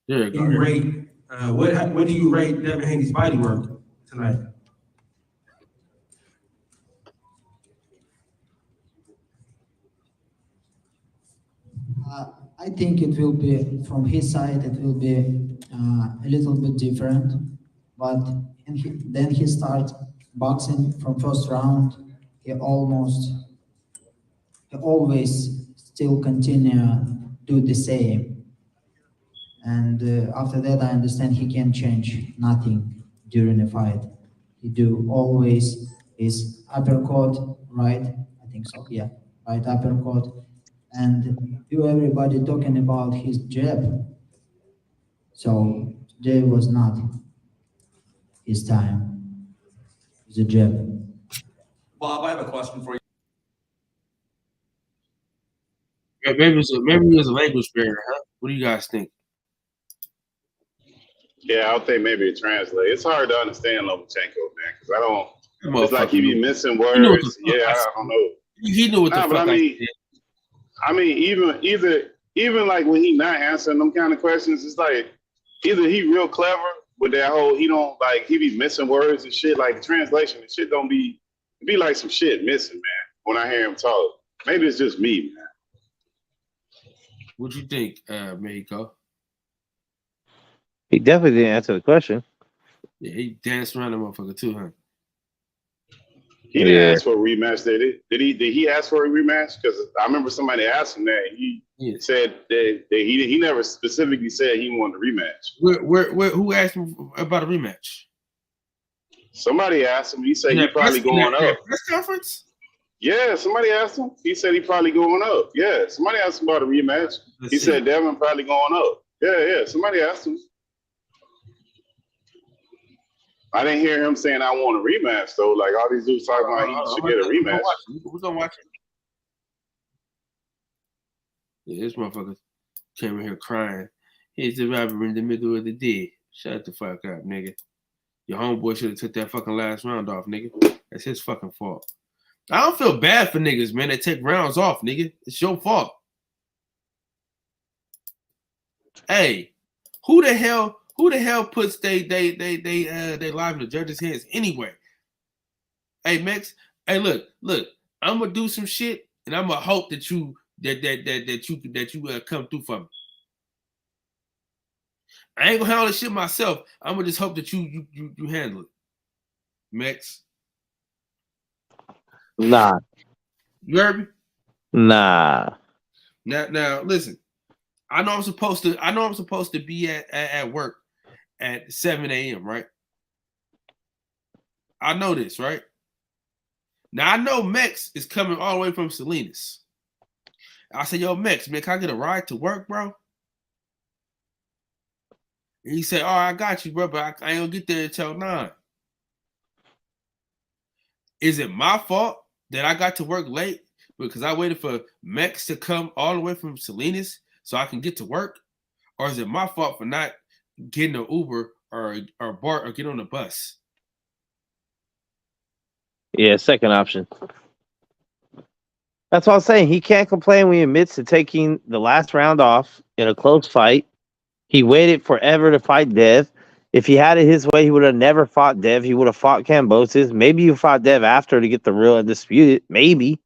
There you go. You rate, what do you rate Devin Haney's body work tonight? I think it will be, from his side, it will be a little bit different, but then he starts boxing from first round. He always still continue do the same. And after that, I understand he can change nothing during a fight. He do always his uppercut, right? I think so, yeah, right uppercut. And everybody talking about his jab. So today was not his time. It's a jab. Bob, I have a question for you. Yeah, maybe it's a language barrier, huh? What do you guys think? Yeah, I think maybe it translates. It's hard to understand Lomachenko, man, because I don't. It's like he be missing words. Yeah, I don't know. He knew what the fuck. But I mean, even like when he not answering them kind of questions, it's like either he real clever with that whole he be missing words and shit. Like the translation and shit don't be like some shit missing, man. When I hear him talk, maybe it's just me, man. What you think, Mexico? He definitely didn't answer the question. Yeah, he danced around the motherfucker too, huh? He didn't ask for a rematch, did he? Did he ask for a rematch? Because I remember somebody asked him that. He said that he never specifically said he wanted a rematch. Who asked him about a rematch? Somebody asked him. He said he probably going up. Press conference? Yeah, somebody asked him. He said he probably going up. Yeah, somebody asked him about a rematch. He said Devin probably going up. Yeah. Somebody asked him. I didn't hear him saying I want a rematch though. Like all these dudes talking about he should get a rematch. We're gonna watch it. Yeah, this motherfucker came in here crying. He's the rapper in the middle of the day. Shut the fuck up, nigga. Your homeboy should have took that fucking last round off, nigga. That's his fucking fault. I don't feel bad for niggas, man. They take rounds off, nigga. It's your fault. Hey, who the hell puts they live in the judge's hands anyway? Hey, Max. Hey, look. I'm gonna do some shit, and I'm gonna hope that you come through for me. I ain't gonna handle this shit myself. I'm gonna just hope that you handle it, Max. Nah. You heard me? Nah. Now, listen. I know I'm supposed to be at work at 7 a.m., right? I know this, right? Now I know Mex is coming all the way from Salinas. I said, yo, Mex, man, can I get a ride to work, bro? And he said, oh, I got you, bro, but I ain't gonna get there until 9. Is it my fault that I got to work late because I waited for Mex to come all the way from Salinas so I can get to work? Or is it my fault for not getting an Uber or BART or get on the bus? Yeah, second option. That's what I'm saying. He can't complain when he admits to taking the last round off in a close fight. He waited forever to fight Dev. If he had it his way, he would have never fought Dev. He would have fought Kambosos. Maybe you fought Dev after to get the real undisputed. Maybe.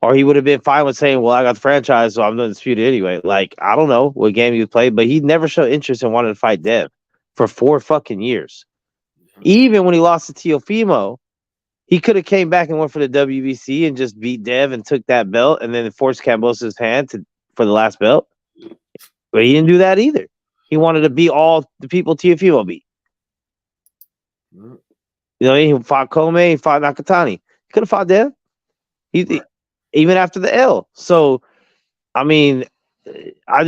Or he would have been fine with saying, well, I got the franchise, so I'm not disputed anyway. Like, I don't know what game you played, but he never showed interest in wanting to fight Dev for 4 fucking years. Even when he lost to Teofimo, he could have came back and went for the WBC and just beat Dev and took that belt and then forced Kambosos' hand for the last belt. But he didn't do that either. He wanted to beat all the people Teofimo beat. You know, he fought Kome, he fought Nakatani. He could have fought Dev. Even after the L. So, I mean, I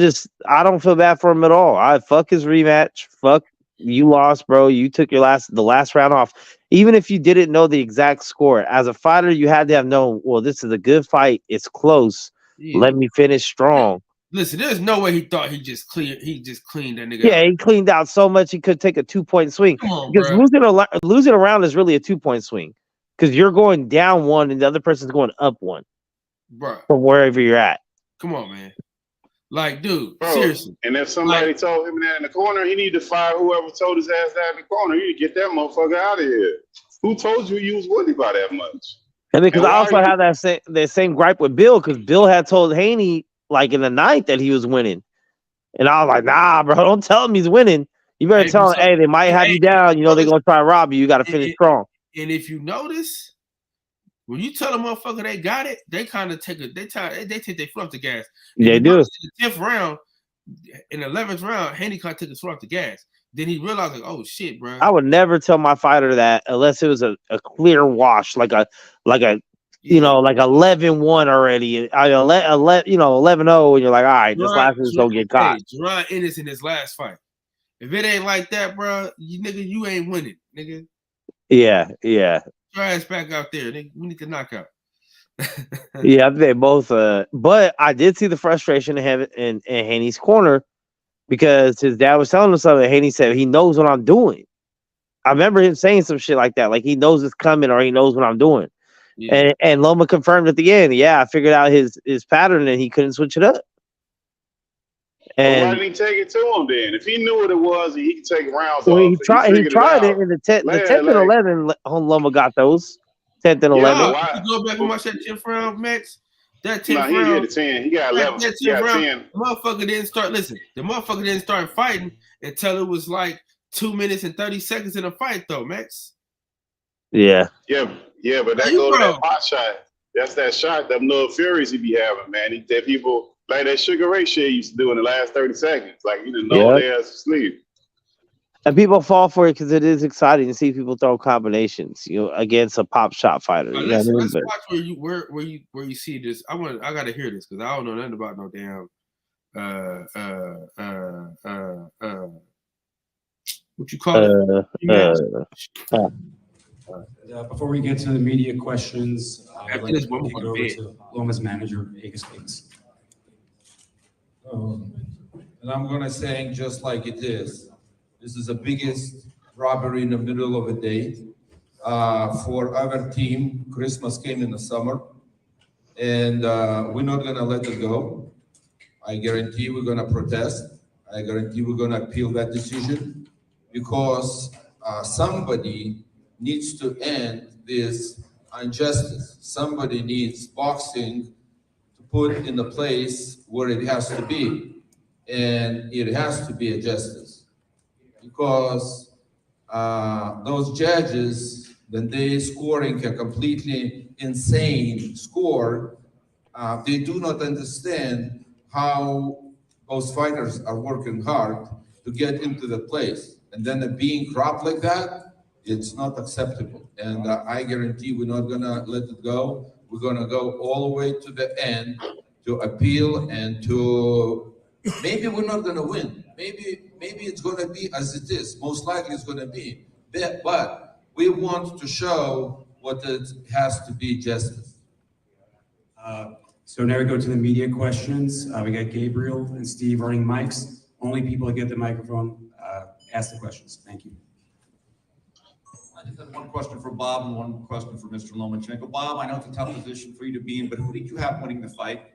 don't feel bad for him at all. Fuck his rematch. Fuck, you lost, bro. You took the last round off. Even if you didn't know the exact score, as a fighter, you had to have known, well, this is a good fight. It's close. Yeah. Let me finish strong. Listen, there's no way he thought he just cleaned that nigga out. He cleaned out so much he could take a 2-point swing. Come on, because losing a round is really a 2-point swing. Because you're going down 1 and the other person's going up 1. Bro. From wherever you're at. Come on, man. Like, dude, bro, seriously. And if somebody told him that in the corner, he need to fire whoever told his ass that in the corner. You need to get that motherfucker out of here. Who told you was winning by that much? And because I also have that same gripe with Bill, because Bill had told Haney like in the 9th that he was winning. And I was like, nah, bro, don't tell him he's winning. You better tell him, hey, they might have you down. You know, they're going to try to rob you. You got to finish strong. And if you notice, when you tell a motherfucker they got it, they kind of take their foot off the gas. They do. In the 10th round, in the 11th round, Haney kind of took his foot off the gas. Then he realized, like, oh shit, bro. I would never tell my fighter that unless it was a clear wash, like a you know, like 11-1 already. 11-0, and you're like, all right, this last one's gonna get caught. Jerron Ennis in his last fight. If it ain't like that, bro, you ain't winning, nigga. Yeah. Your ass back out there, nigga. We need to knock out. Yeah, they both. But I did see the frustration in Haney's corner because his dad was telling him something. Haney said he knows what I'm doing. I remember him saying some shit like that, like he knows it's coming or he knows what I'm doing. Yeah. And Loma confirmed at the end. Yeah, I figured out his pattern and he couldn't switch it up. And why didn't he take it to him then? If he knew what it was, he could take rounds off. He tried it in the 10th and 11. Loma got those 10th and 11. You go back and watch that 10th round, Max. That 10th round. He hit the 10. He got 11. That 10th round, the motherfucker didn't start. Listen, the motherfucker didn't start fighting until it was like 2 minutes and 30 seconds in a fight, though, Max. Yeah, but that goes to that pot shot. That's that shot, them little furies he be having, man. That people like that Sugar Ray shit used to do in the last 30 seconds. Like, you didn't know they ass asleep. And people fall for it because it is exciting to see people throw combinations, against a pop shot fighter. Let's watch where you see this. I gotta hear this because I don't know nothing about no damn what you call it? Before we get to the media questions, I'd like to take it over to Loma's manager, Agus Kings. And I'm going to say just like it is. This is the biggest robbery in the middle of a day. For our team, Christmas came in the summer, and we're not going to let it go. I guarantee we're going to protest. I guarantee we're going to appeal that decision because somebody needs to end this injustice. Somebody needs boxing to put in the place where it has to be. And it has to be a justice. Because those judges, when they scoring a completely insane score, they do not understand how those fighters are working hard to get into the place. And then being cropped like that, It's not acceptable. And I guarantee we're not gonna let it go. We're gonna go all the way to the end to appeal and to, maybe we're not gonna win. Maybe it's gonna be as it is. Most likely it's gonna be. But we want to show what it has to be justice. So now we go to the media questions. We got Gabriel and Steve running mics. Only people that get the microphone ask the questions. Thank you. I just have one question for Bob and one question for Mr. Lomachenko. Bob, I know it's a tough position for you to be in, but who did you have winning the fight?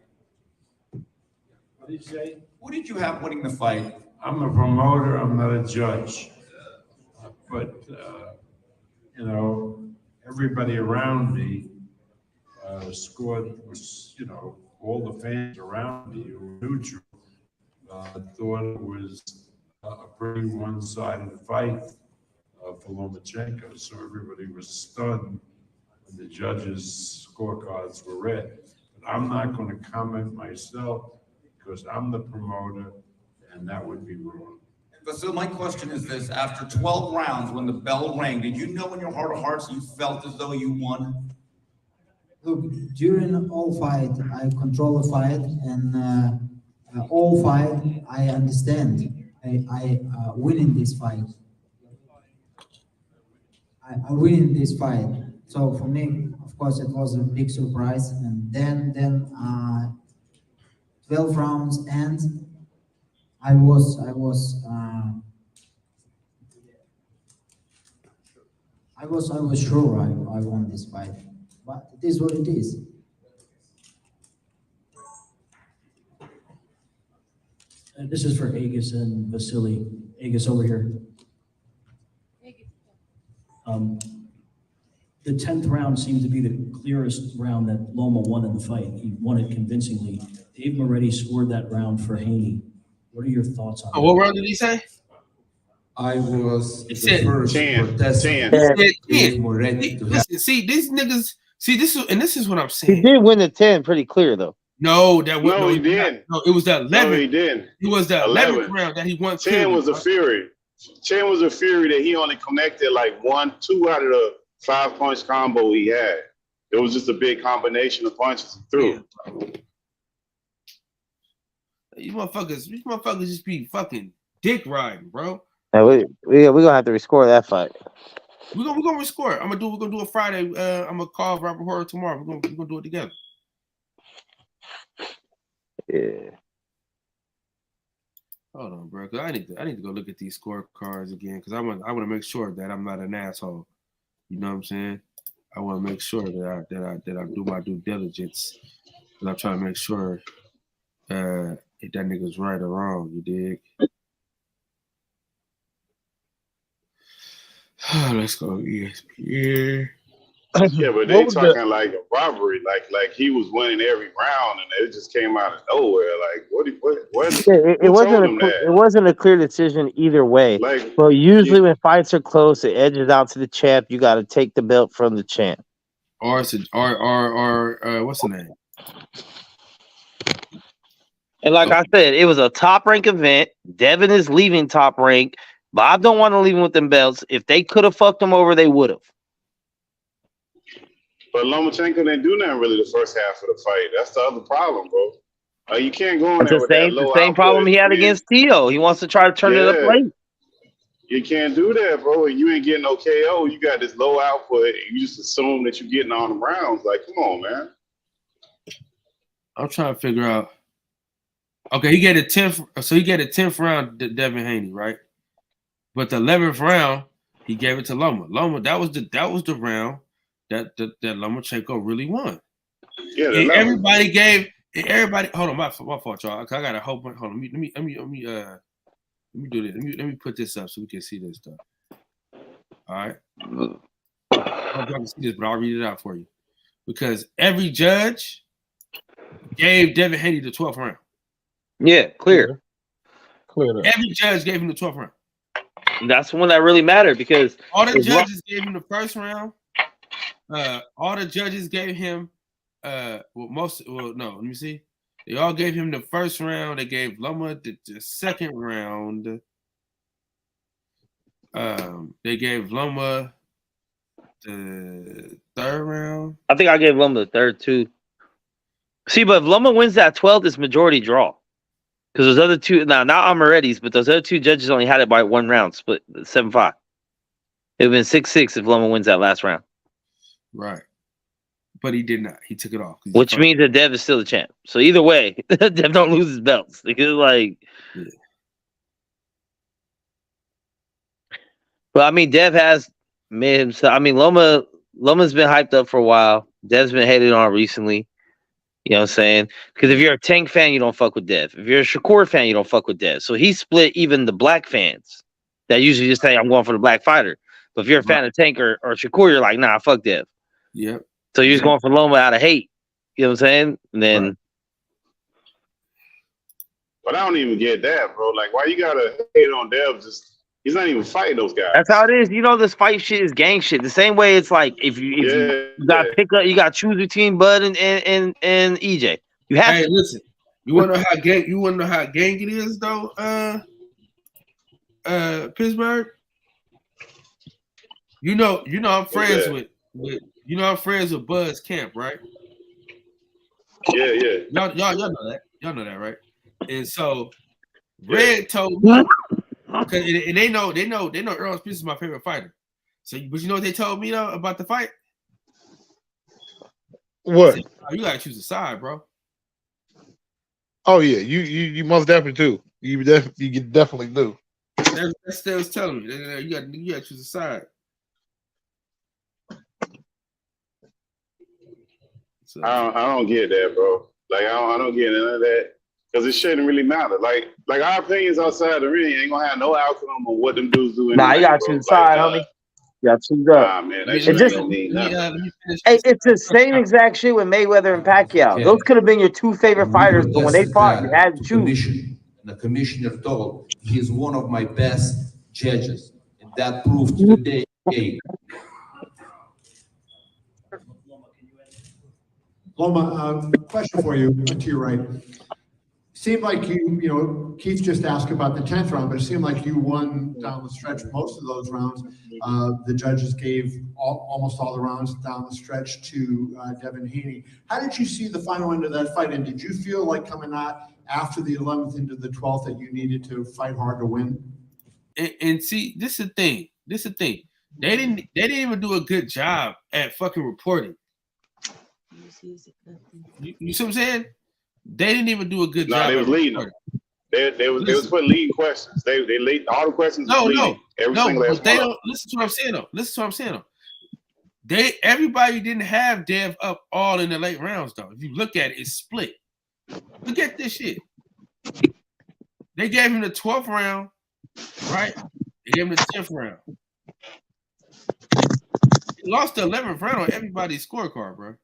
What did you say? Who did you have winning the fight? I'm a promoter, I'm not a judge. But, you know, everybody around me scored, you know, all the fans around me who were neutral thought it was a pretty one-sided fight for Lomachenko. So everybody was stunned when the judges' scorecards were read. But I'm not going to comment myself because I'm the promoter, and that would be wrong. So my question is this: after 12 rounds, when the bell rang, did you know in your heart of hearts you felt as though you won? Look, during all fight, I control the fight, and all fight, I understand. I win in this fight. I win in this fight. So for me, of course, it was a big surprise. And then 12 rounds, and I was sure I won this fight. But it is what it is. This is for Agus and Vasily. Agus, over here. The 10th round seemed to be the clearest round that Loma won in the fight. He won it convincingly. Dave Moretti scored that round for Haney. What are your thoughts on that? What round did he say? I was the said first protester. Dave Moretti to have. Listen, see, these niggas, see, this is what I'm saying. He did win the 10 pretty clear, though. No, that was, No, he didn't. No, it was the 11th. No, he didn't. It was the 11th round that he won. 10 was a fury. 10 was a fury that he only connected like 2 out of the 5-punch combo he had. It was just a big combination of punches he threw. You motherfuckers just be fucking dick riding, bro. Now we're gonna have to rescore that fight. We're gonna rescore it. We're gonna do a Friday. I'm gonna call Robert Horror tomorrow. We're gonna do it together. Yeah. Hold on, bro. Cause I need to go look at these scorecards again because I want to make sure that I'm not an asshole. You know what I'm saying? I want to make sure that I do my due diligence. Cause I'm trying to make sure if that nigga's right or wrong. You dig? Let's go ESPN. Yeah, but they talking like a robbery, like he was winning every round, and it just came out of nowhere. Like what? It wasn't a clear decision either way. Like, well, usually when fights are close, it edges out to the champ. You got to take the belt from the champ. Or what's the name? And like I said, it was a top rank event. Devin is leaving top rank. Bob don't want to leave him with them belts. If they could have fucked him over, they would have. But Lomachenko didn't do nothing really the first half of the fight. That's the other problem, bro. You can't go in there with that low the same problem he had against Tio. He wants to try to turn it up late. You can't do that, bro. And you ain't getting no KO. You got this low output. And you just assume that you're getting all the rounds. Like, come on, man. I'm trying to figure out. Okay, he get a 10th. So he get a 10th round, Devin Haney, right? But the 11th round, he gave it to Loma. Loma, that was the round that Lomachenko really won. Yeah, and everybody. Hold on, my fault, y'all. I got a whole bunch. Hold on, let me do this. Let me put this up so we can see this stuff. All right. I don't see this, but I'll read it out for you because every judge gave Devin Haney the 12th round. Yeah, clear. Every judge gave him the 12th round. That's the one that really mattered because all the judges gave him the first round. All the judges gave him let me see. They all gave him the first round. They gave Loma the second round. They gave Loma the third round. I think I gave Loma the third too. See, but if Loma wins that 12th, it's majority draw. Because those other two, now not Amoretti's, but those other two judges only had it by 1 round, split 7-5. It would have been 6-6 if Loma wins that last round. Right. But he did not. He took it off. Which means that Dev is still the champ. So either way, Dev don't lose his belts. Because like, yeah. But I mean, Dev has made himself. I mean, Loma's been hyped up for a while. Dev's been hated on recently. You know what I'm saying? Because if you're a Tank fan, you don't fuck with Dev. If you're a Shakur fan, you don't fuck with Dev. So he split even the black fans that usually just say, I'm going for the black fighter. But if you're a fan of Tank or Shakur, you're like, nah, fuck Dev. Yep. So you're just going for Loma out of hate. You know what I'm saying? And then. But I don't even get that, bro. Like, why you gotta hate on Dev? He's not even fighting those guys. That's how it is. You know, this fight shit is gang shit. The same way it's like if you got to pick up, you got to choose between Bud and EJ. You have. Hey, listen. You want to know how gang? You want to know how gang it is though? Pittsburgh. You know, I'm friends with I'm friends with Bud's camp, right? Yeah. Y'all know that. Y'all know that, right? And so Red told me. And they know Errol Spence is my favorite fighter. So, but you know what they told me though about the fight? What? Said, oh, you gotta choose a side, bro. Oh yeah, you most definitely do. You definitely do. That's what they was telling me. You gotta choose a side. So. I don't get that, bro. Like I don't get none of that. Because it shouldn't really matter. Like our opinions outside the ring ain't gonna have no outcome on what them dudes do. Nah, you gotta choose side, homie. You gotta choose up. Nah, man, that shit don't mean nothing. Hey, it's the same exact shit with Mayweather and Pacquiao. Okay. Those could have been your two favorite fighters, but when they fought, you had to choose. The commissioner told he's one of my best judges, and that proved today. Loma, question for you to your right. Seemed like Keith just asked about the 10th round, but it seemed like you won down the stretch most of those rounds. The judges gave almost all the rounds down the stretch to Devin Haney. How did you see the final end of that fight? And did you feel like coming out after the 11th into the 12th that you needed to fight hard to win? And see, this is the thing. They didn't even do a good job at fucking reporting. You see what I'm saying? They didn't even do a good job. No, they was leading them. They was putting leading questions. They lead all the questions. Listen to what I'm saying though. Everybody didn't have Dev up all in the late rounds though. If you look at it, it's split. Look at this shit. They gave him the 12th round, right? They gave him the 10th round. He lost the 11th round on everybody's scorecard, bro.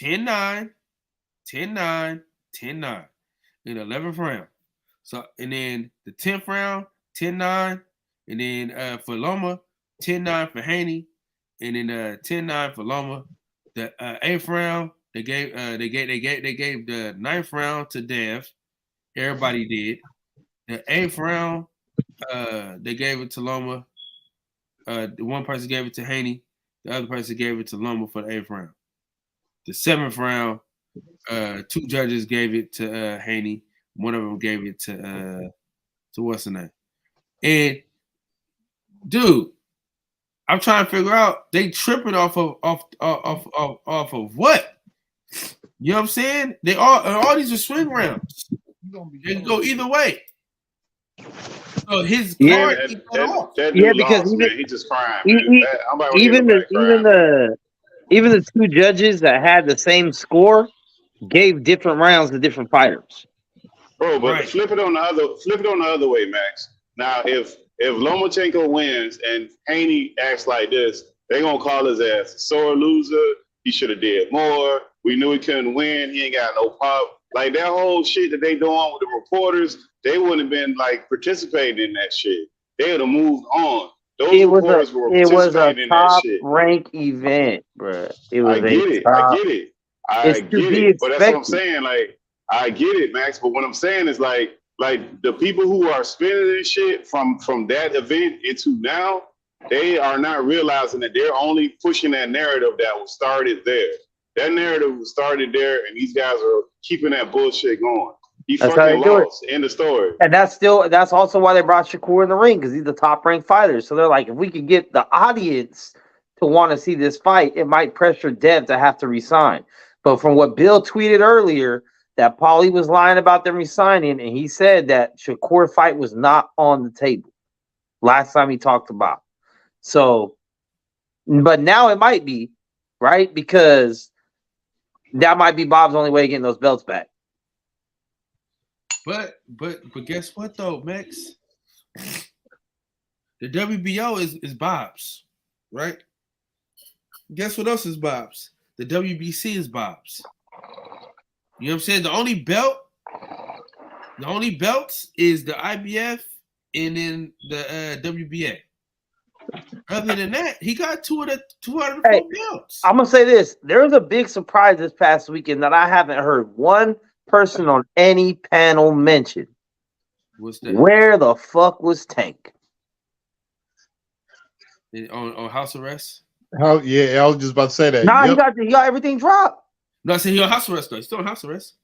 10-9, 10-9, 10-9 in the 11th round. So, and then the 10th round, 10-9, and then for Loma, 10-9 for Haney, and then 10-9 for Loma. The 8th round, they gave the 9th round to Dev. Everybody did. The 8th round, they gave it to Loma. The one person gave it to Haney. The other person gave it to Loma for the 8th round. The 7th round, 2 judges gave it to Haney. One of them gave it to what's the name? And dude, I'm trying to figure out they tripping off of what? You know what I'm saying? They all these are swing rounds. They can go either way. So his card that dude because lost, man. He just crying. Even the 2 judges that had the same score gave different rounds to different fighters. Bro, but flip it on the other way, Max. Now, if Lomachenko wins and Haney acts like this, they're gonna call his ass a sore loser. He should have did more. We knew he couldn't win. He ain't got no pop. Like that whole shit that they doing with the reporters, they wouldn't have been like participating in that shit. They would have moved on. It was a top rank event, bro. I get it. But that's what I'm saying. Like, I get it, Max. But what I'm saying is like like the people who are spending this shit from that event into now, they are not realizing that they're only pushing that narrative that was started there. That narrative was started there, and these guys are keeping that bullshit going. He That's how fucking they do it. lost. End of story. And that's also why they brought Shakur in the ring, because he's the top ranked fighter. So they're like, if we could get the audience to want to see this fight, it might pressure Dev to have to resign. But from what Bill tweeted earlier, that Paulie was lying about them resigning, and he said that Shakur fight was not on the table last time he talked about. So, but now it might be, right? Because that might be Bob's only way of getting those belts back. But guess what though, Max? The WBO is Bob's, right? Guess what else is Bob's? The WBC is Bob's. You know what I'm saying? The only belts is the IBF and then the WBA. Other than that, he got two out of the four belts. I'm gonna say this: there was a big surprise this past weekend that I haven't heard one person on any panel mention. What's that? Where the fuck was Tank? On house arrest? Yeah, I was just about to say that. Nah, he got everything dropped. No, I said he on house arrest though. He's still on house arrest.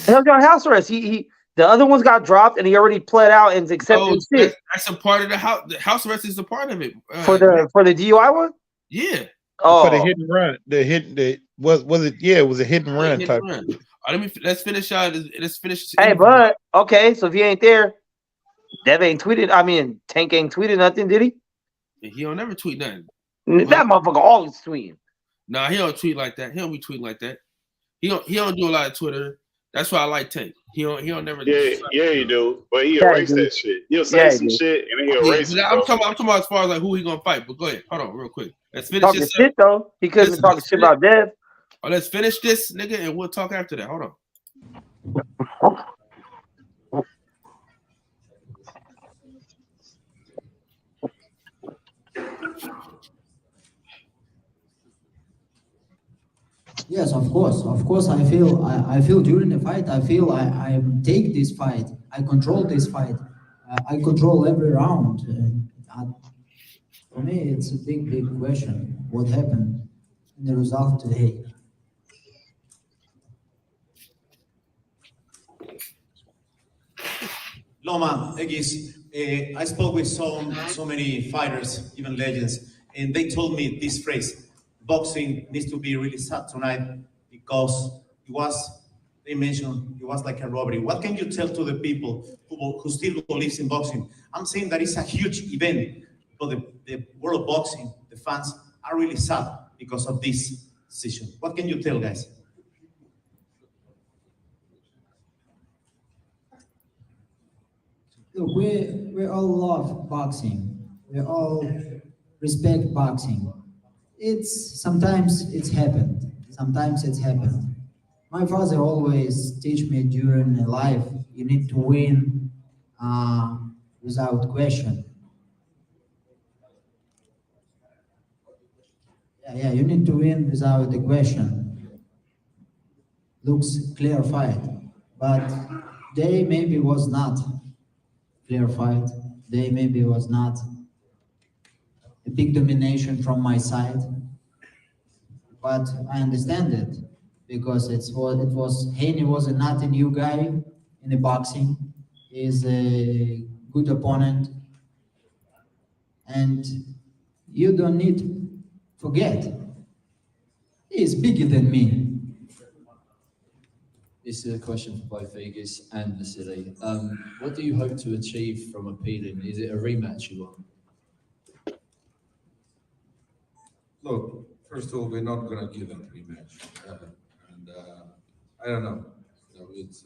He was on house arrest. The other ones got dropped, and he already pled out and accepted shit. That's a part of the house. The house arrest is a part of it. For the DUI one? Yeah. Oh, for the hit and run. It was a hit and run type. Let's finish out. Let's finish. Hey, but okay, so if he ain't there, Dev ain't tweeted. I mean, Tank ain't tweeted nothing, did he? He don't never tweet nothing. That motherfucker always tweeting. Nah, he don't tweet like that. He don't be tweeting like that. He don't do a lot of Twitter. That's why I like Tank. He don't never. Yeah, he do. But he erased that shit. He'll say some shit and then he'll erase it. I'm talking about as far as like who he gonna fight. But go ahead, hold on, real quick. Let's finish talking this. Shit though. He couldn't be talking shit about Dev. Oh, let's finish this, nigga, and we'll talk after that. Hold on. Yes, of course. I feel during the fight. I feel I take this fight. I control this fight. I control every round. For me, it's a big question. What happened in the result today? Loma, Egis, I spoke with so many fighters, even legends, and they told me this phrase: boxing needs to be really sad tonight because they mentioned it was like a robbery. What can you tell to the people who still believes in boxing? I'm saying that it's a huge event for the world of boxing. The fans are really sad because of this decision. What can you tell, guys? Look, we all love boxing. We all respect boxing. Sometimes it's happened. My father always teach me during life, you need to win without question. Yeah, you need to win without the question. Looks clear fight, but they maybe was not clear fight. They maybe was not a big domination from my side, but I understand it because Haney was not a new guy in the boxing. He's a good opponent, and you don't need to forget he's bigger than me. This is a question for both Vegas and Vasily. What do you hope to achieve from appealing? Is it a rematch you want? Look, first of all, we're not going to give them rematch. I don't know. It's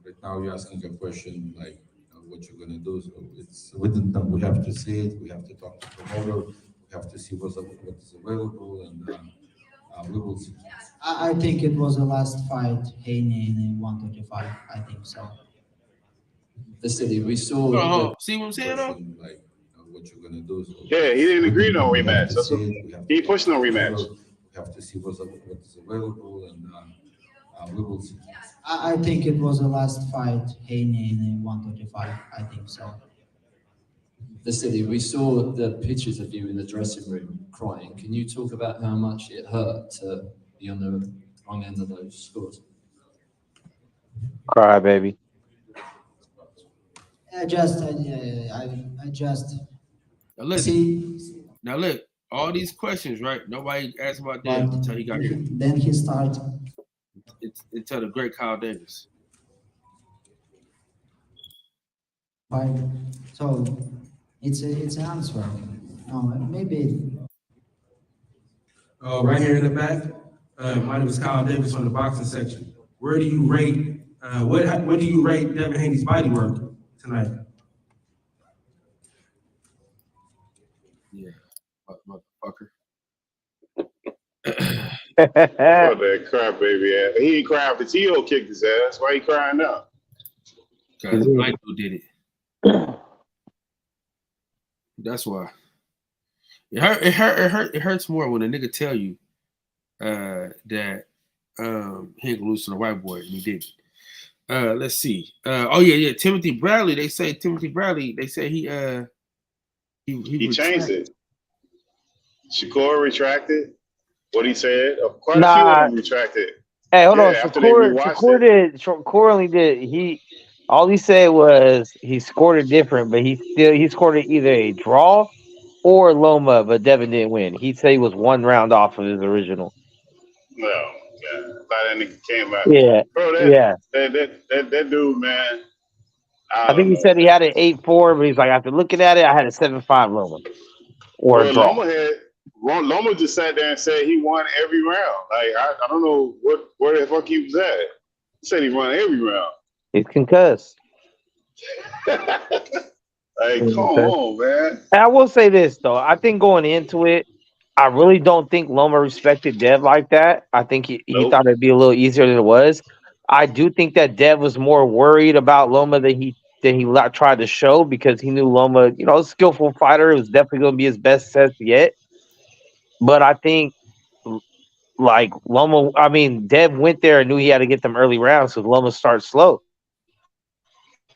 right now you're asking a question like what you're going to do. So we don't know. We have to see it. We have to talk to the promoter. We have to see what is available, and we will see. I think it was the last fight, Haney in 135. I think so. Vasily, we saw. See what I'm saying, though? Like what you're going to do. So Yeah, he didn't agree no rematch. That's what, he pushed no rematch. We have to see what is available, and We will see. I think it was the last fight, Haney in 135. I think so. Vasily, we saw the pictures of you in the dressing room crying. Can you talk about how much it hurt to be on the wrong end of those scores? Cry, baby. I just Now listen. Now look, all these questions, right? Nobody asked about that until he got here. Then he started. Until the great Kyle Davis. So it's an answer. No, maybe. Right here in the back, my name is Kyle Davis from the boxing section. Where do you rate? What do you rate Devin Haney's body work tonight? Yeah, motherfucker. Oh, that crybaby ass. He ain't crying for T.O. kicked his ass. Why he crying now? Because Michael did it. That's why. It hurts more when a nigga tell you that he ain't gonna lose to the white boy, and he didn't. Let's see. Timothy Bradley. They say Timothy Bradley. They say he changed it. Shakur retracted what he said. Quite a few Nah. of them retracted. Hey, hold on. after they rewatched Shakur only did all he said was he scored it different, but he scored it either a draw or Loma, but Devin didn't win. He said he was 1 round off of his original. No, yeah. I thought that nigga came out. Yeah, Bro, yeah. That dude, man. I think he said he had an 8-4, but he's like, after looking at it, I had a 7-5 Loma or a draw. Loma just sat there and said he won every round. Like I don't know where the fuck he was at. He said he won every round. He's concussed. Like, come on, man. And I will say this though, I think going into it, I really don't think Loma respected Dev like that. I think he thought it'd be a little easier than it was. I do think that Dev was more worried about Loma than he tried to show, because he knew Loma, a skillful fighter. It was definitely going to be his best test yet. But I think, like Dev went there and knew he had to get them early rounds, so Loma starts slow.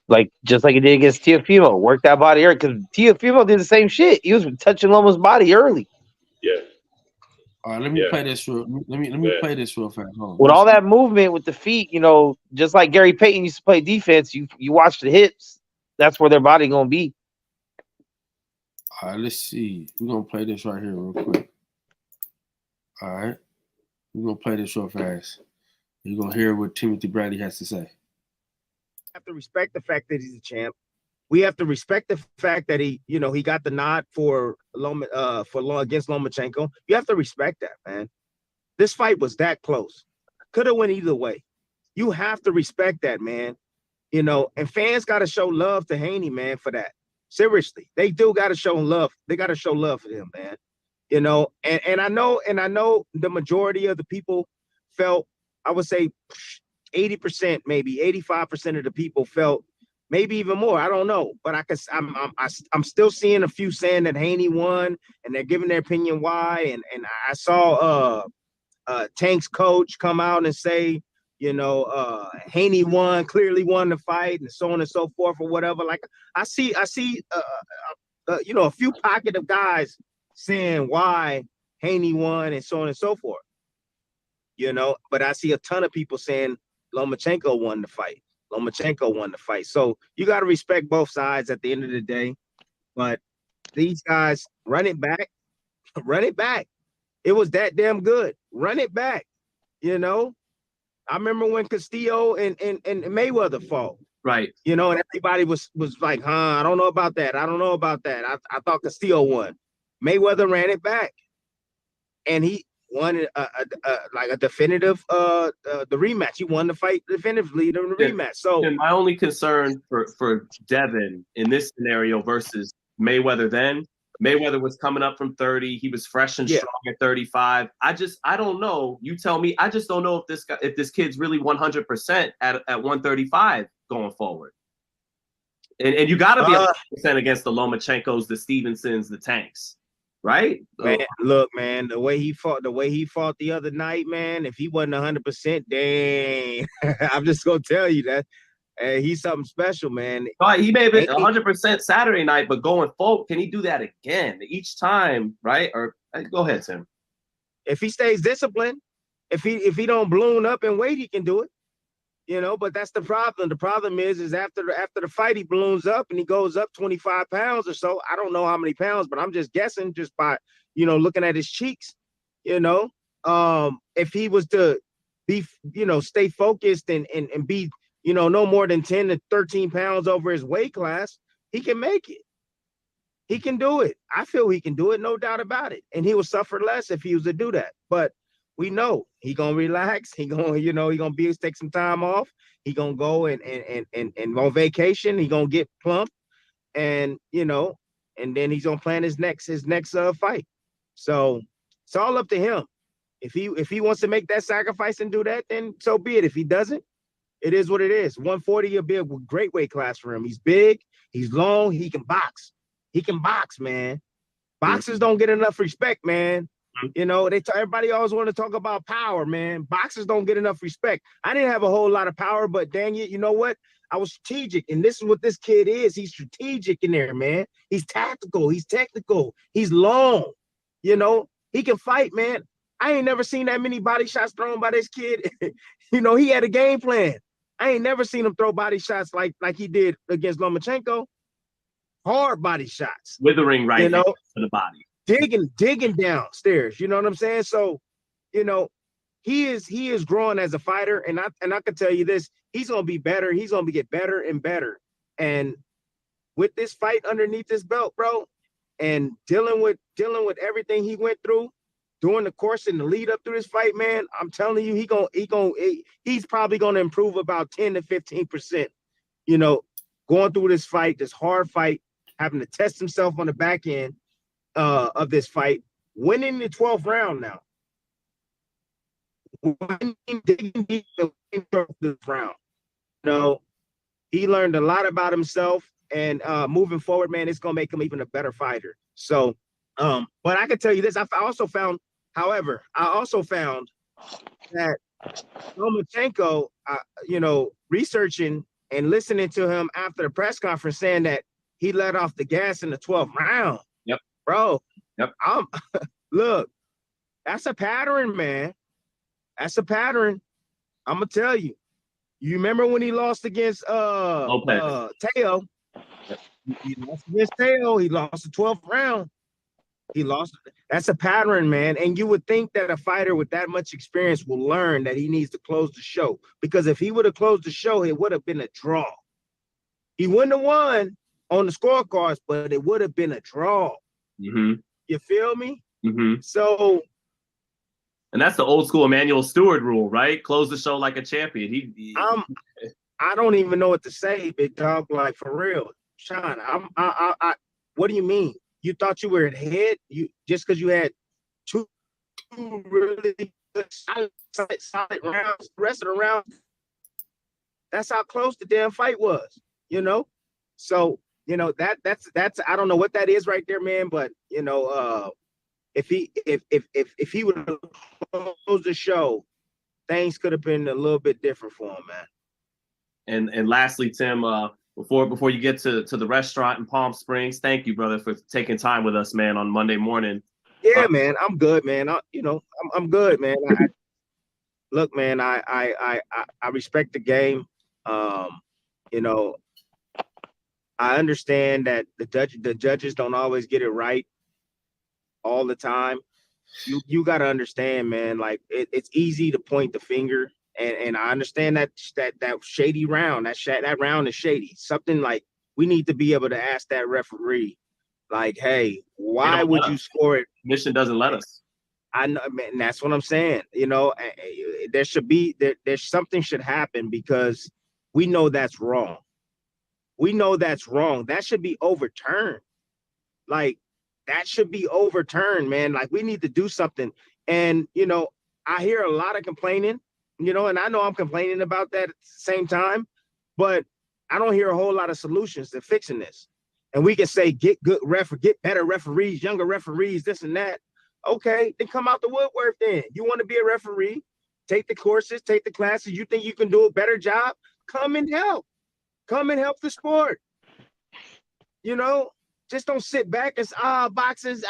Like, just like he did against Teofimo, worked that body early, because Teofimo did the same shit. He was touching Loma's body early. Yeah. All right, let me play this real. Let me play this real fast. Hold on. With all that movement with the feet, just like Gary Payton used to play defense, you watch the hips. That's where their body gonna be. All right, let's see. We're gonna play this right here real quick. All right, we're gonna play this real fast. You're gonna hear what Timothy Bradley has to say. Have to respect the fact that he's a champ. We have to respect the fact that he got the nod for against Lomachenko. You have to respect that, man. This fight was that close. Could have went either way. You have to respect that, man. And fans got to show love to Haney, man, for that. Seriously, they do got to show love. They got to show love for him, man. And I know the majority of the people felt, I would say 80%, maybe 85% of the people felt, maybe even more. I don't know, but I'm still seeing a few saying that Haney won, and they're giving their opinion why. And I saw Tank's coach come out and say, Haney clearly won the fight, and so on and so forth, or whatever. Like I see a few pocket of guys saying why Haney won, and so on and so forth. But I see a ton of people saying Lomachenko won the fight. Lomachenko won the fight. So you got to respect both sides at the end of the day. But these guys, run it back. Run it back. It was that damn good. Run it back. I remember when Castillo and Mayweather fought. Right. And everybody was like, I don't know about that. I don't know about that. I thought Castillo won. Mayweather ran it back. And he won like a definitive the rematch. He won the fight definitively in the rematch. So and my only concern for Devin in this scenario versus Mayweather Mayweather was coming up from 30. He was fresh and strong at 35. I don't know. You tell me. I just don't know if this kid's really 100% at 135 going forward. And you got to be 100% against the Lomachenkos, the Stevensons, the Tanks, right? Man, look, man, the way he fought the other night, man, if he wasn't 100%, dang, I'm just gonna tell you that. Hey, he's something special, man. All right, he may have been 100% Saturday night, but going forward, can he do that again each time, right? Or go ahead, Tim. If he stays disciplined, if he don't balloon up in weight, he can do it. You know, but that's the problem. The problem is after the fight, he balloons up and he goes up 25 pounds or so. I don't know how many pounds, but I'm just guessing just by, looking at his cheeks, if he was to be, stay focused and be, no more than 10 to 13 pounds over his weight class, he can make it. He can do it. I feel he can do it, no doubt about it. And he will suffer less if he was to do that. But we know he gonna relax. He gonna take some time off. He gonna go and on vacation. He gonna get plump, and and then he's gonna plan his next fight. So it's all up to him. If he wants to make that sacrifice and do that, then so be it. If he doesn't, it is what it is. 140 will be a great weight class for him. He's big. He's long. He can box. He can box, man. Boxers don't get enough respect, man. Everybody always want to talk about power, man. Boxers don't get enough respect. I didn't have a whole lot of power, but dang it, you know what? I was strategic, and this is what this kid is. He's strategic in there, man. He's tactical. He's technical. He's long. He can fight, man. I ain't never seen that many body shots thrown by this kid. He had a game plan. I ain't never seen him throw body shots like he did against Lomachenko. Hard body shots. Withering right to the body. Digging downstairs. You know what I'm saying? So, he is growing as a fighter, and I can tell you this, he's gonna be better. He's gonna get better and better. And with this fight underneath his belt, bro, and dealing with everything he went through during the course and the lead up to this fight, man, I'm telling you, he's probably gonna improve about 10 to 15%. Going through this fight, this hard fight, having to test himself on the back end of this fight, winning the 12th round now. This round. He learned a lot about himself, and moving forward, man, it's gonna make him even a better fighter. So, but I can tell you this: I also found that Lomachenko, researching and listening to him after the press conference, saying that he let off the gas in the 12th round. Yep, bro. Yep. Look, that's a pattern, man. That's a pattern. I'm gonna tell you. You remember when he lost against Teo? He lost against Teo. He lost the 12th round. He lost. That's a pattern, man. And you would think that a fighter with that much experience will learn that he needs to close the show. Because if he would have closed the show, it would have been a draw. He wouldn't have won on the scorecards, but it would have been a draw. Mm-hmm. You feel me? Mm-hmm. So, and that's the old school Emmanuel Stewart rule, right? Close the show like a champion. I don't even know what to say, big dog. Like, for real, Sean. What do you mean? You thought you were ahead? You just because you had two really good, solid rounds. The rest of the round, that's how close the damn fight was. So that's I don't know what that is right there, man. But if he would have closed the show, things could have been a little bit different for him, man. And lastly, Tim, before you get to the restaurant in Palm Springs, thank you, brother, for taking time with us, man, on Monday morning. Yeah, man, I'm good, man. I'm good, man. Look, man, I respect the game. I understand that the judges don't always get it right all the time. You got to understand, man, like it's easy to point the finger, and I understand that shady round, that round is shady. Something like we need to be able to ask that referee, like, hey, why would you score it? Commission doesn't let us. I know, man, that's what I'm saying. There's something should happen, because we know that's wrong. We know that's wrong. That should be overturned. Like, that should be overturned, man. Like, we need to do something. And, I hear a lot of complaining, and I know I'm complaining about that at the same time, but I don't hear a whole lot of solutions to fixing this. and we can say get better referees, younger referees, this and that. Okay, then come out the woodwork then. You want to be a referee, take the courses, take the classes. You think you can do a better job? Come and help. Come and help the sport. You know, just don't sit back and boxing.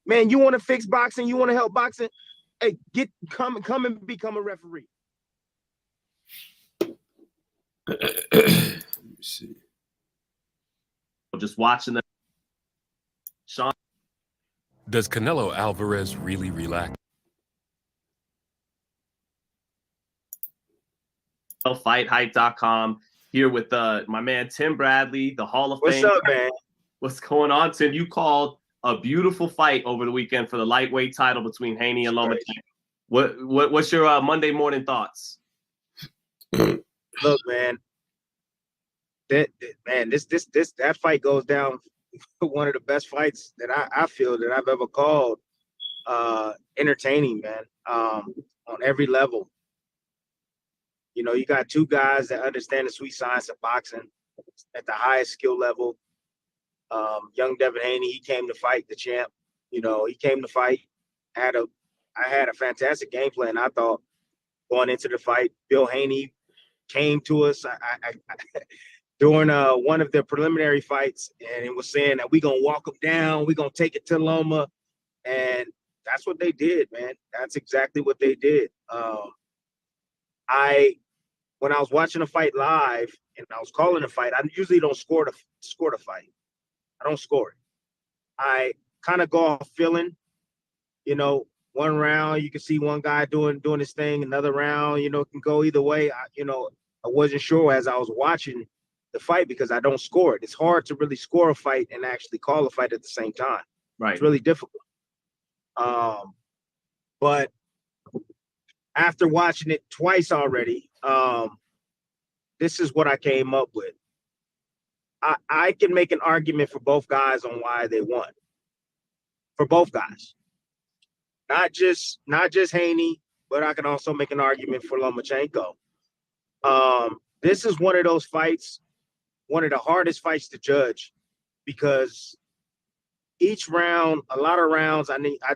Man, you want to fix boxing? You want to help boxing? Hey, come and become a referee. Let me see. Just watching the Sean. Does Canelo Alvarez really relax? FightHype.com here with my man Tim Bradley, the Hall of Fame. What's up, man? What's going on, Tim? You called a beautiful fight over the weekend for the lightweight title between Haney and Lomachenko. What's your Monday morning thoughts? Look, man. That fight goes down one of the best fights that I feel that I've ever called. Entertaining, man. On every level. You know, you got two guys that understand the sweet science of boxing at the highest skill level. Young Devin Haney, he came to fight the champ. You know, he came to fight. I had a fantastic game plan, I thought, going into the fight. Bill Haney came to us during one of the preliminary fights, and it was saying that we're going to walk them down. We're going to take it to Loma. And that's what they did, man. That's exactly what they did. When I was watching a fight live and I was calling a fight, I usually don't score the fight. I don't score it. I kind of go off feeling, you know, one round, you can see one guy doing his thing, another round, you know, can go either way. I wasn't sure as I was watching the fight because I don't score it. It's hard to really score a fight and actually call a fight at the same time. Right. It's really difficult. But after watching it twice already, this is what I came up with. I can make an argument for both guys on why they won. For both guys. Not just Haney, but I can also make an argument for Lomachenko. This is one of those fights, one of the hardest fights to judge, because each round, a lot of rounds,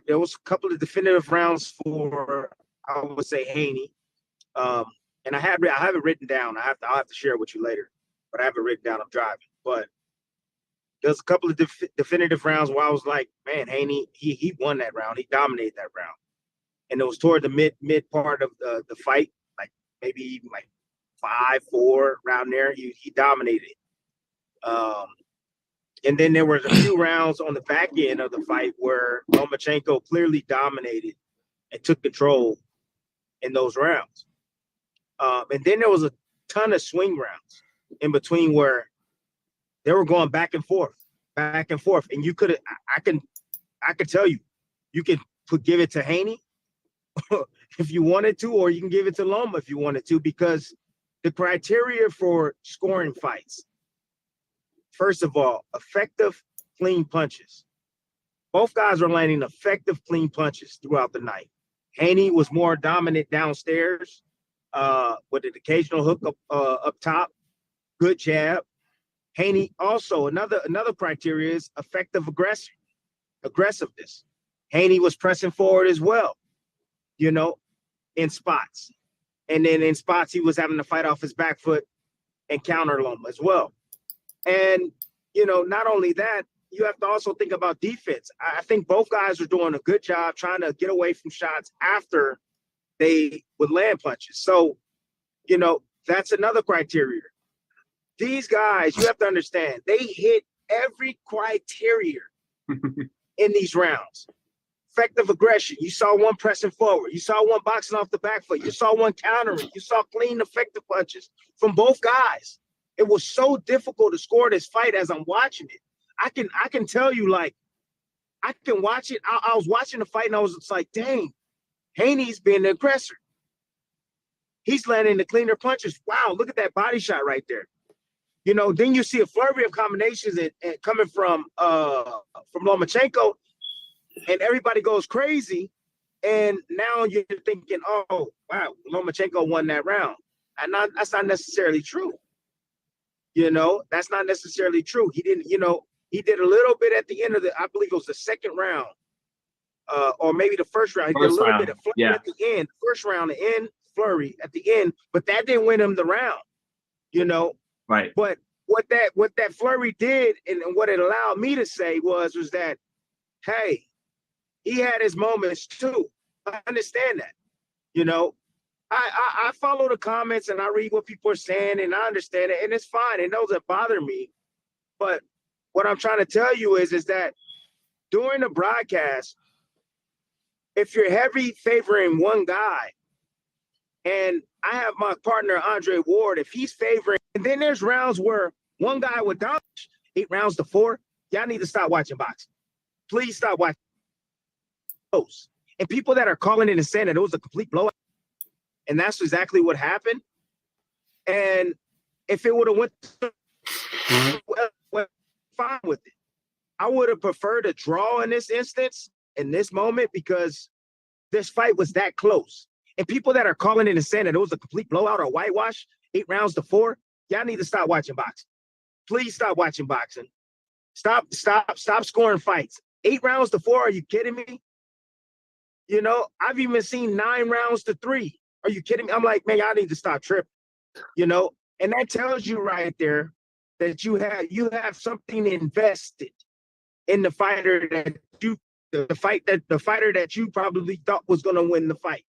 there was a couple of definitive rounds for, I would say, Haney. And I have it written down. I'll have to share it with you later, but I have it written down. I'm driving. But there's a couple of definitive rounds where I was like, man, Haney, he won that round. He dominated that round. And it was toward the mid part of the fight, like maybe like 5-4 around there. He dominated. And then there was a few rounds on the back end of the fight where Lomachenko clearly dominated and took control in those rounds. And then there was a ton of swing rounds in between where they were going back and forth. And I could tell you, you can give it to Haney if you wanted to, or you can give it to Loma if you wanted to, because the criteria for scoring fights, first of all, effective, clean punches. Both guys are landing effective, clean punches throughout the night. Haney was more dominant downstairs with an occasional hook up top, good jab. Haney also, another criteria is effective aggressiveness. Haney was pressing forward as well, you know, in spots. And then in spots, he was having to fight off his back foot and counter Loma as well. And, you know, not only that, you have to also think about defense. I think both guys are doing a good job trying to get away from shots after they would land punches. So, you know, that's another criteria. These guys, you have to understand, they hit every criteria in these rounds. Effective aggression. You saw one pressing forward. You saw one boxing off the back foot. You saw one countering. You saw clean, effective punches from both guys. It was so difficult to score this fight as I'm watching it. I can tell you, like, I can watch it. I was watching the fight and I was just like, dang, Haney's being the aggressor. He's landing the cleaner punches. Wow, look at that body shot right there. You know, then you see a flurry of combinations and coming from Lomachenko, and everybody goes crazy. And now you're thinking, oh, wow, Lomachenko won that round. And that's not necessarily true. You know, that's not necessarily true. He didn't, you know, he did a little bit at the end of I believe it was the second round, or maybe the first round. He did a little bit of flurry at the end, first round, the end flurry at the end, but that didn't win him the round, you know. Right. But what that flurry did, and what it allowed me to say was that, hey, he had his moments too. I understand that, you know. I follow the comments and I read what people are saying, and I understand it, and it's fine. It doesn't bother me. But what I'm trying to tell you is that during the broadcast, if you're heavy favoring one guy, and I have my partner Andre Ward, if he's favoring, and then there's rounds where one guy would dominate 8 rounds to 4, y'all need to stop watching boxing. Please stop watching those. And people that are calling in and saying that it was a complete blowout, and that's exactly what happened. And if it would have went fine with it, I would have preferred a draw in this instance, in this moment, because this fight was that close. And people that are calling in and saying that it was a complete blowout or whitewash, 8 rounds to 4, y'all need to stop watching boxing. Please stop watching boxing. Stop scoring fights. 8 rounds to 4, are you kidding me? You know, I've even seen 9 rounds to 3. Are you kidding me? I'm like, man, y'all need to stop tripping, you know? And that tells you right there that you have something invested in the fighter that the fighter that you probably thought was going to win the fight.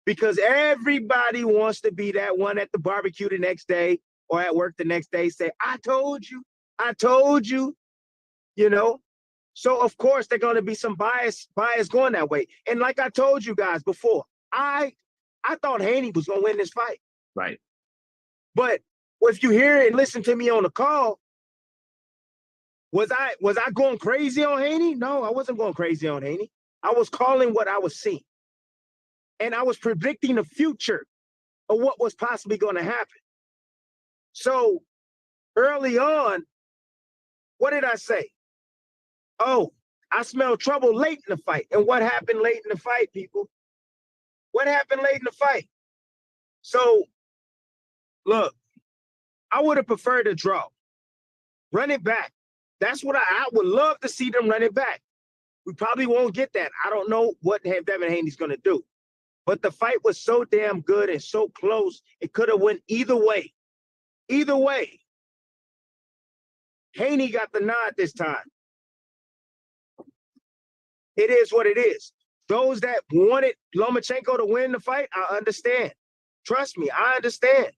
Because everybody wants to be that one at the barbecue the next day or at work the next day, say, I told you, you know? So of course there's going to be some bias going that way. And like I told you guys before, I thought Haney was going to win this fight. Right. But if you hear and listen to me on the call, was I going crazy on Haney? No, I wasn't going crazy on Haney. I was calling what I was seeing. And I was predicting the future of what was possibly going to happen. So early on, what did I say? Oh, I smelled trouble late in the fight. And what happened late in the fight, people? What happened late in the fight? So, look, I would have preferred a draw. Run it back. That's what I would love to see them run it back. We probably won't get that. I don't know what Devin Haney's going to do. But the fight was so damn good and so close, it could have went either way. Either way. Haney got the nod this time. It is what it is. Those that wanted Lomachenko to win the fight, I understand. Trust me, I understand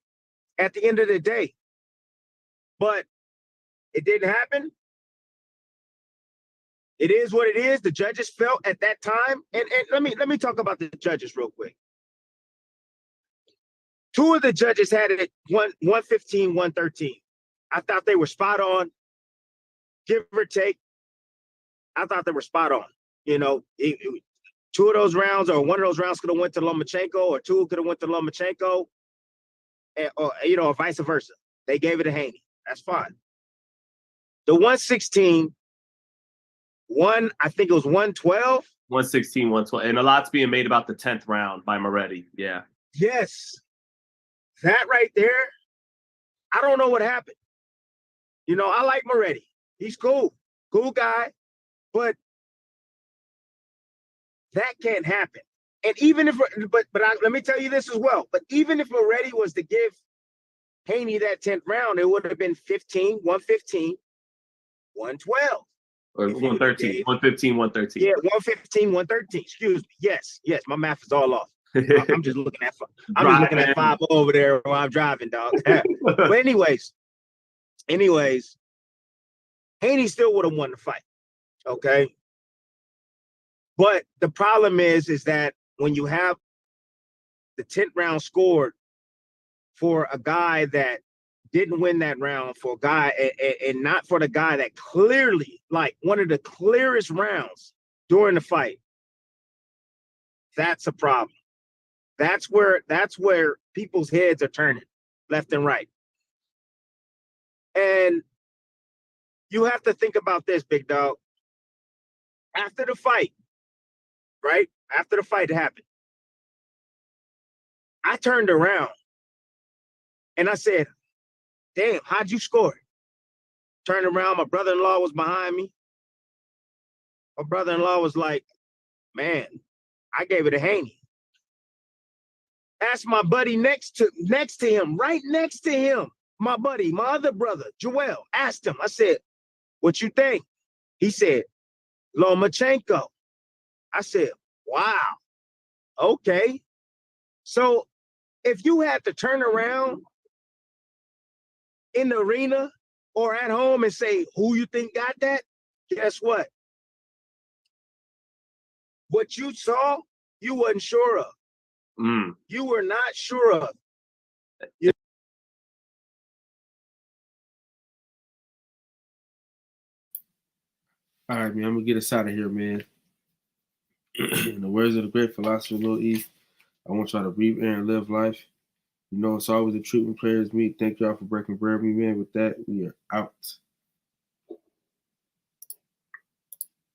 at the end of the day. But it didn't happen. It is what it is. The judges felt at that time. And let me talk about the judges real quick. 2 of the judges had it at 115, 113. I thought they were spot on, give or take. I thought they were spot on. You know, 2 of those rounds or 1 of those rounds could have went to Lomachenko, or 2 could have went to Lomachenko, or, you know, or vice versa. They gave it to Haney. That's fine. The 116, I think it was 112. 116, 112. And a lot's being made about the 10th round by Moretti. Yeah. Yes. That right there, I don't know what happened. You know, I like Moretti. He's cool. Cool guy. But that can't happen. And even if, let me tell you this as well. But even if Moretti was to give Haney that 10th round, it would have been 115, 112. Or 113, 115, 113. Yeah, 115, 113. Excuse me. Yes, my math is all off. I'm just looking at 5 over there while I'm driving, dog. But anyways, Haney still would have won the fight. Okay. But the problem is that when you have the 10th round scored for a guy that didn't win that round, for a guy and not for the guy that clearly, like one of the clearest rounds during the fight, that's a problem. That's where people's heads are turning left and right. And you have to think about this, big dog. After the fight, right? After the fight happened, I turned around and I said, damn, how'd you score it? Turned around, my brother-in-law was behind me. My brother-in-law was like, man, I gave it to Haney. Asked my buddy next to him, right next to him, my buddy, my other brother, Joel, asked him, I said, what you think? He said, Lomachenko. I said, wow, okay. So if you had to turn around in the arena or at home and say, who you think got that? Guess what? What you saw, you wasn't sure of. You were not sure of. All right, man, I'm gonna get us out of here, man. In the words of the great philosopher Lil E, I want y'all to breathe air and live life. You know, it's always a treatment players meet. Thank y'all for breaking bread with me, man. With that, we are out.